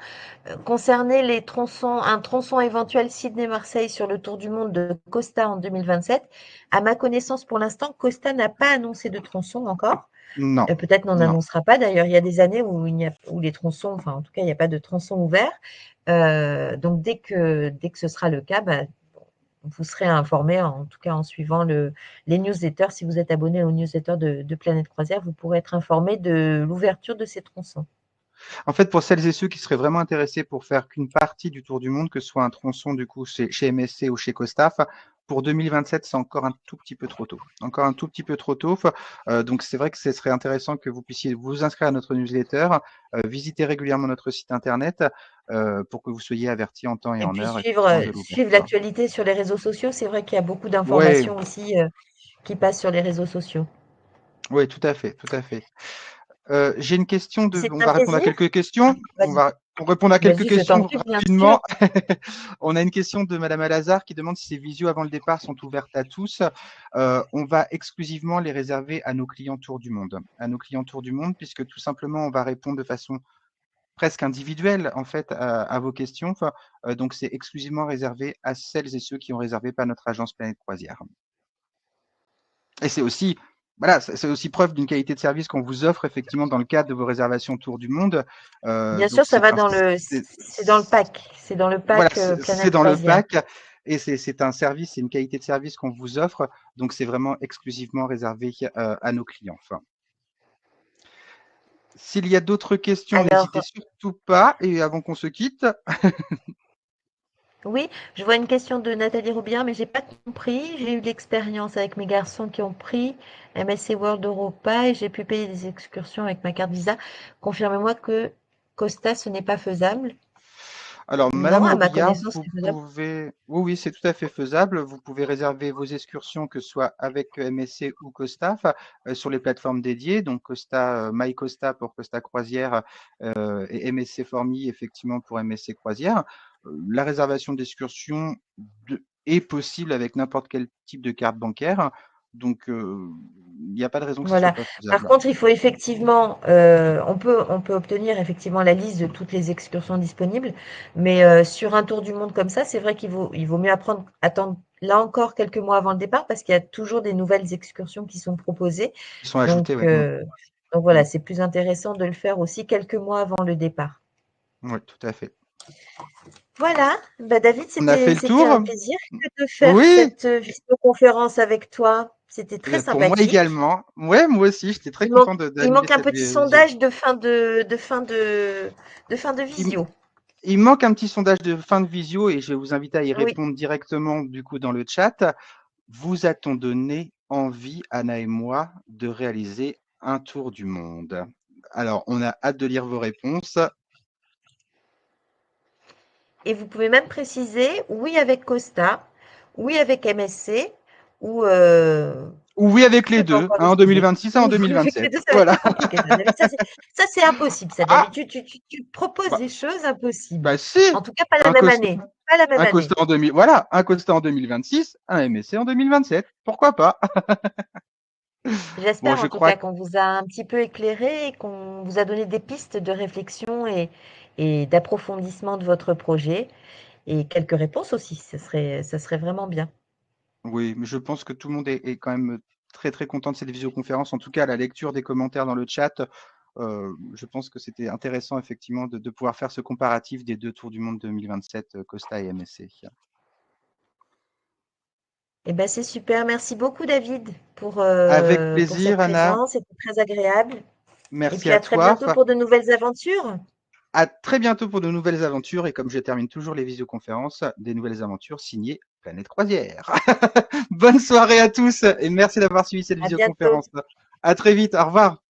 concernait un tronçon éventuel Sydney-Marseille sur le Tour du monde de Costa en 2027. À ma connaissance, pour l'instant, Costa n'a pas annoncé de tronçon encore. Non, Peut-être n'en non. annoncera pas. D'ailleurs, il y a des années où les tronçons, enfin en tout cas, il n'y a pas de tronçon ouvert. Donc dès que ce sera le cas, vous serez informé, en tout cas en suivant les newsletters. Si vous êtes abonné aux newsletters de Planète Croisière, vous pourrez être informé de l'ouverture de ces tronçons. En fait, pour celles et ceux qui seraient vraiment intéressés pour faire qu'une partie du Tour du monde, que ce soit un tronçon du coup chez MSC ou chez Costaf, pour 2027, c'est encore un tout petit peu trop tôt. Encore un tout petit peu trop tôt. Donc, c'est vrai que ce serait intéressant que vous puissiez vous inscrire à notre newsletter, visiter régulièrement notre site internet pour que vous soyez avertis en temps et Et en puis heure, suivre, effectivement, de suivre l'ouverture. l'actualité sur les réseaux sociaux. C'est vrai qu'il y a beaucoup Ouais, d'informations aussi qui passent sur les réseaux sociaux. ouais, tout à fait, tout à fait. J'ai une question C'est on un va répondre à plaisir. quelques questions. Vas-y, On répondre à quelques vas-y, je t'en questions prie, bien sûr. rapidement. On a une question de Madame Alazar qui demande si ces visios avant le départ sont ouvertes à tous. On va exclusivement les réserver à nos clients Tour du Monde. À nos clients Tour du Monde, puisque tout simplement, on va répondre de façon presque individuelle, en fait, à vos questions. Donc, c'est exclusivement réservé à celles et ceux qui ont réservé par notre agence Planète Croisière. Et c'est aussi, voilà, c'est aussi preuve d'une qualité de service qu'on vous offre effectivement dans le cadre de vos réservations Tour du Monde. Bien Donc sûr, ça va c'est- c'est dans le pack. C'est dans le voilà, pack c'est Planète dans le Croisière. pack et c'est un service, c'est une qualité de service qu'on vous offre. Donc c'est vraiment exclusivement réservé à nos clients. S'il y a d'autres questions, n'hésitez Alors, surtout pas. Et avant qu'on se quitte, oui, je vois une question de Nathalie Roubien, mais j'ai pas compris. J'ai eu l'expérience avec mes garçons qui ont pris MSC World Europa et j'ai pu payer des excursions avec ma carte Visa. Confirmez-moi que Costa, ce n'est pas faisable. alors, Non, Madame à ma Robillard, connaissance, vous c'est faisable. pouvez, oui, oui, c'est tout à fait faisable. Vous pouvez réserver vos excursions, que ce soit avec MSC ou Costa, sur les plateformes dédiées, donc Costa, MyCosta pour Costa Croisière et MSC Formi, effectivement, pour MSC Croisière. La réservation d'excursion est possible avec n'importe quel type de carte bancaire, donc il n'y a pas de raison que ce ne soit Voilà. pas Par faisable. contre, il faut effectivement, on peut obtenir effectivement la liste de toutes les excursions disponibles, mais sur un tour du monde comme ça, c'est vrai il vaut mieux attendre là encore quelques mois avant le départ parce qu'il y a toujours des nouvelles excursions qui sont proposées. Ils sont Donc, ajoutés, ouais. donc voilà, c'est plus intéressant de le faire aussi quelques mois avant le départ. Oui, tout à fait. Voilà, bah, David, On a fait le c'était un tour? plaisir que de faire Oui, cette visioconférence avec toi. C'était très pour moi sympathique. également. Ouais, moi aussi, j'étais très Il manque, content il d'animer manque un cette petit visio. sondage de fin de Il, visio. il manque un petit sondage de fin de visio et je vais vous inviter à y Oui. répondre directement du coup dans le chat. Vous a-t-on donné envie, Anna et moi, de réaliser un tour du monde? Alors, on a hâte de lire vos réponses. Et vous pouvez même préciser oui avec Costa, oui avec MSC ou Ou oui avec les j'ai pas deux, encore un en décidé. 2026, un en Ou avec les 2027. 2, ça va être Voilà. trop compliqué ça, David. Ça, c'est impossible ça, Ah, David. Tu proposes bah, des choses impossibles. bah si, En tout cas, pas la un même costa, année. Pas la même un année. costa en 2000, voilà, un costa en 2026, un MSC en 2027. Pourquoi pas? Bon, J'espère je en tout crois cas qu'on vous a un petit peu éclairé et qu'on vous a donné des pistes de réflexion et d'approfondissement de votre projet et quelques réponses aussi. Ça serait vraiment bien. oui, mais je pense que tout le monde est quand même très très content de cette visioconférence. En tout cas, à la lecture des commentaires dans le chat, je pense que c'était intéressant effectivement de pouvoir faire ce comparatif des deux Tours du Monde 2027, Costa et MSC. Eh ben, c'est super. Merci beaucoup, David, Avec pour cette plaisir, Anna. présence. C'était très agréable. Et Merci puis à à très toi. bientôt pour de nouvelles aventures. À très bientôt pour de nouvelles aventures. Et comme je termine toujours les visioconférences, des nouvelles aventures signées Planète Croisière. Bonne soirée à tous et merci d'avoir suivi cette À bientôt. visioconférence. À très vite. Au revoir.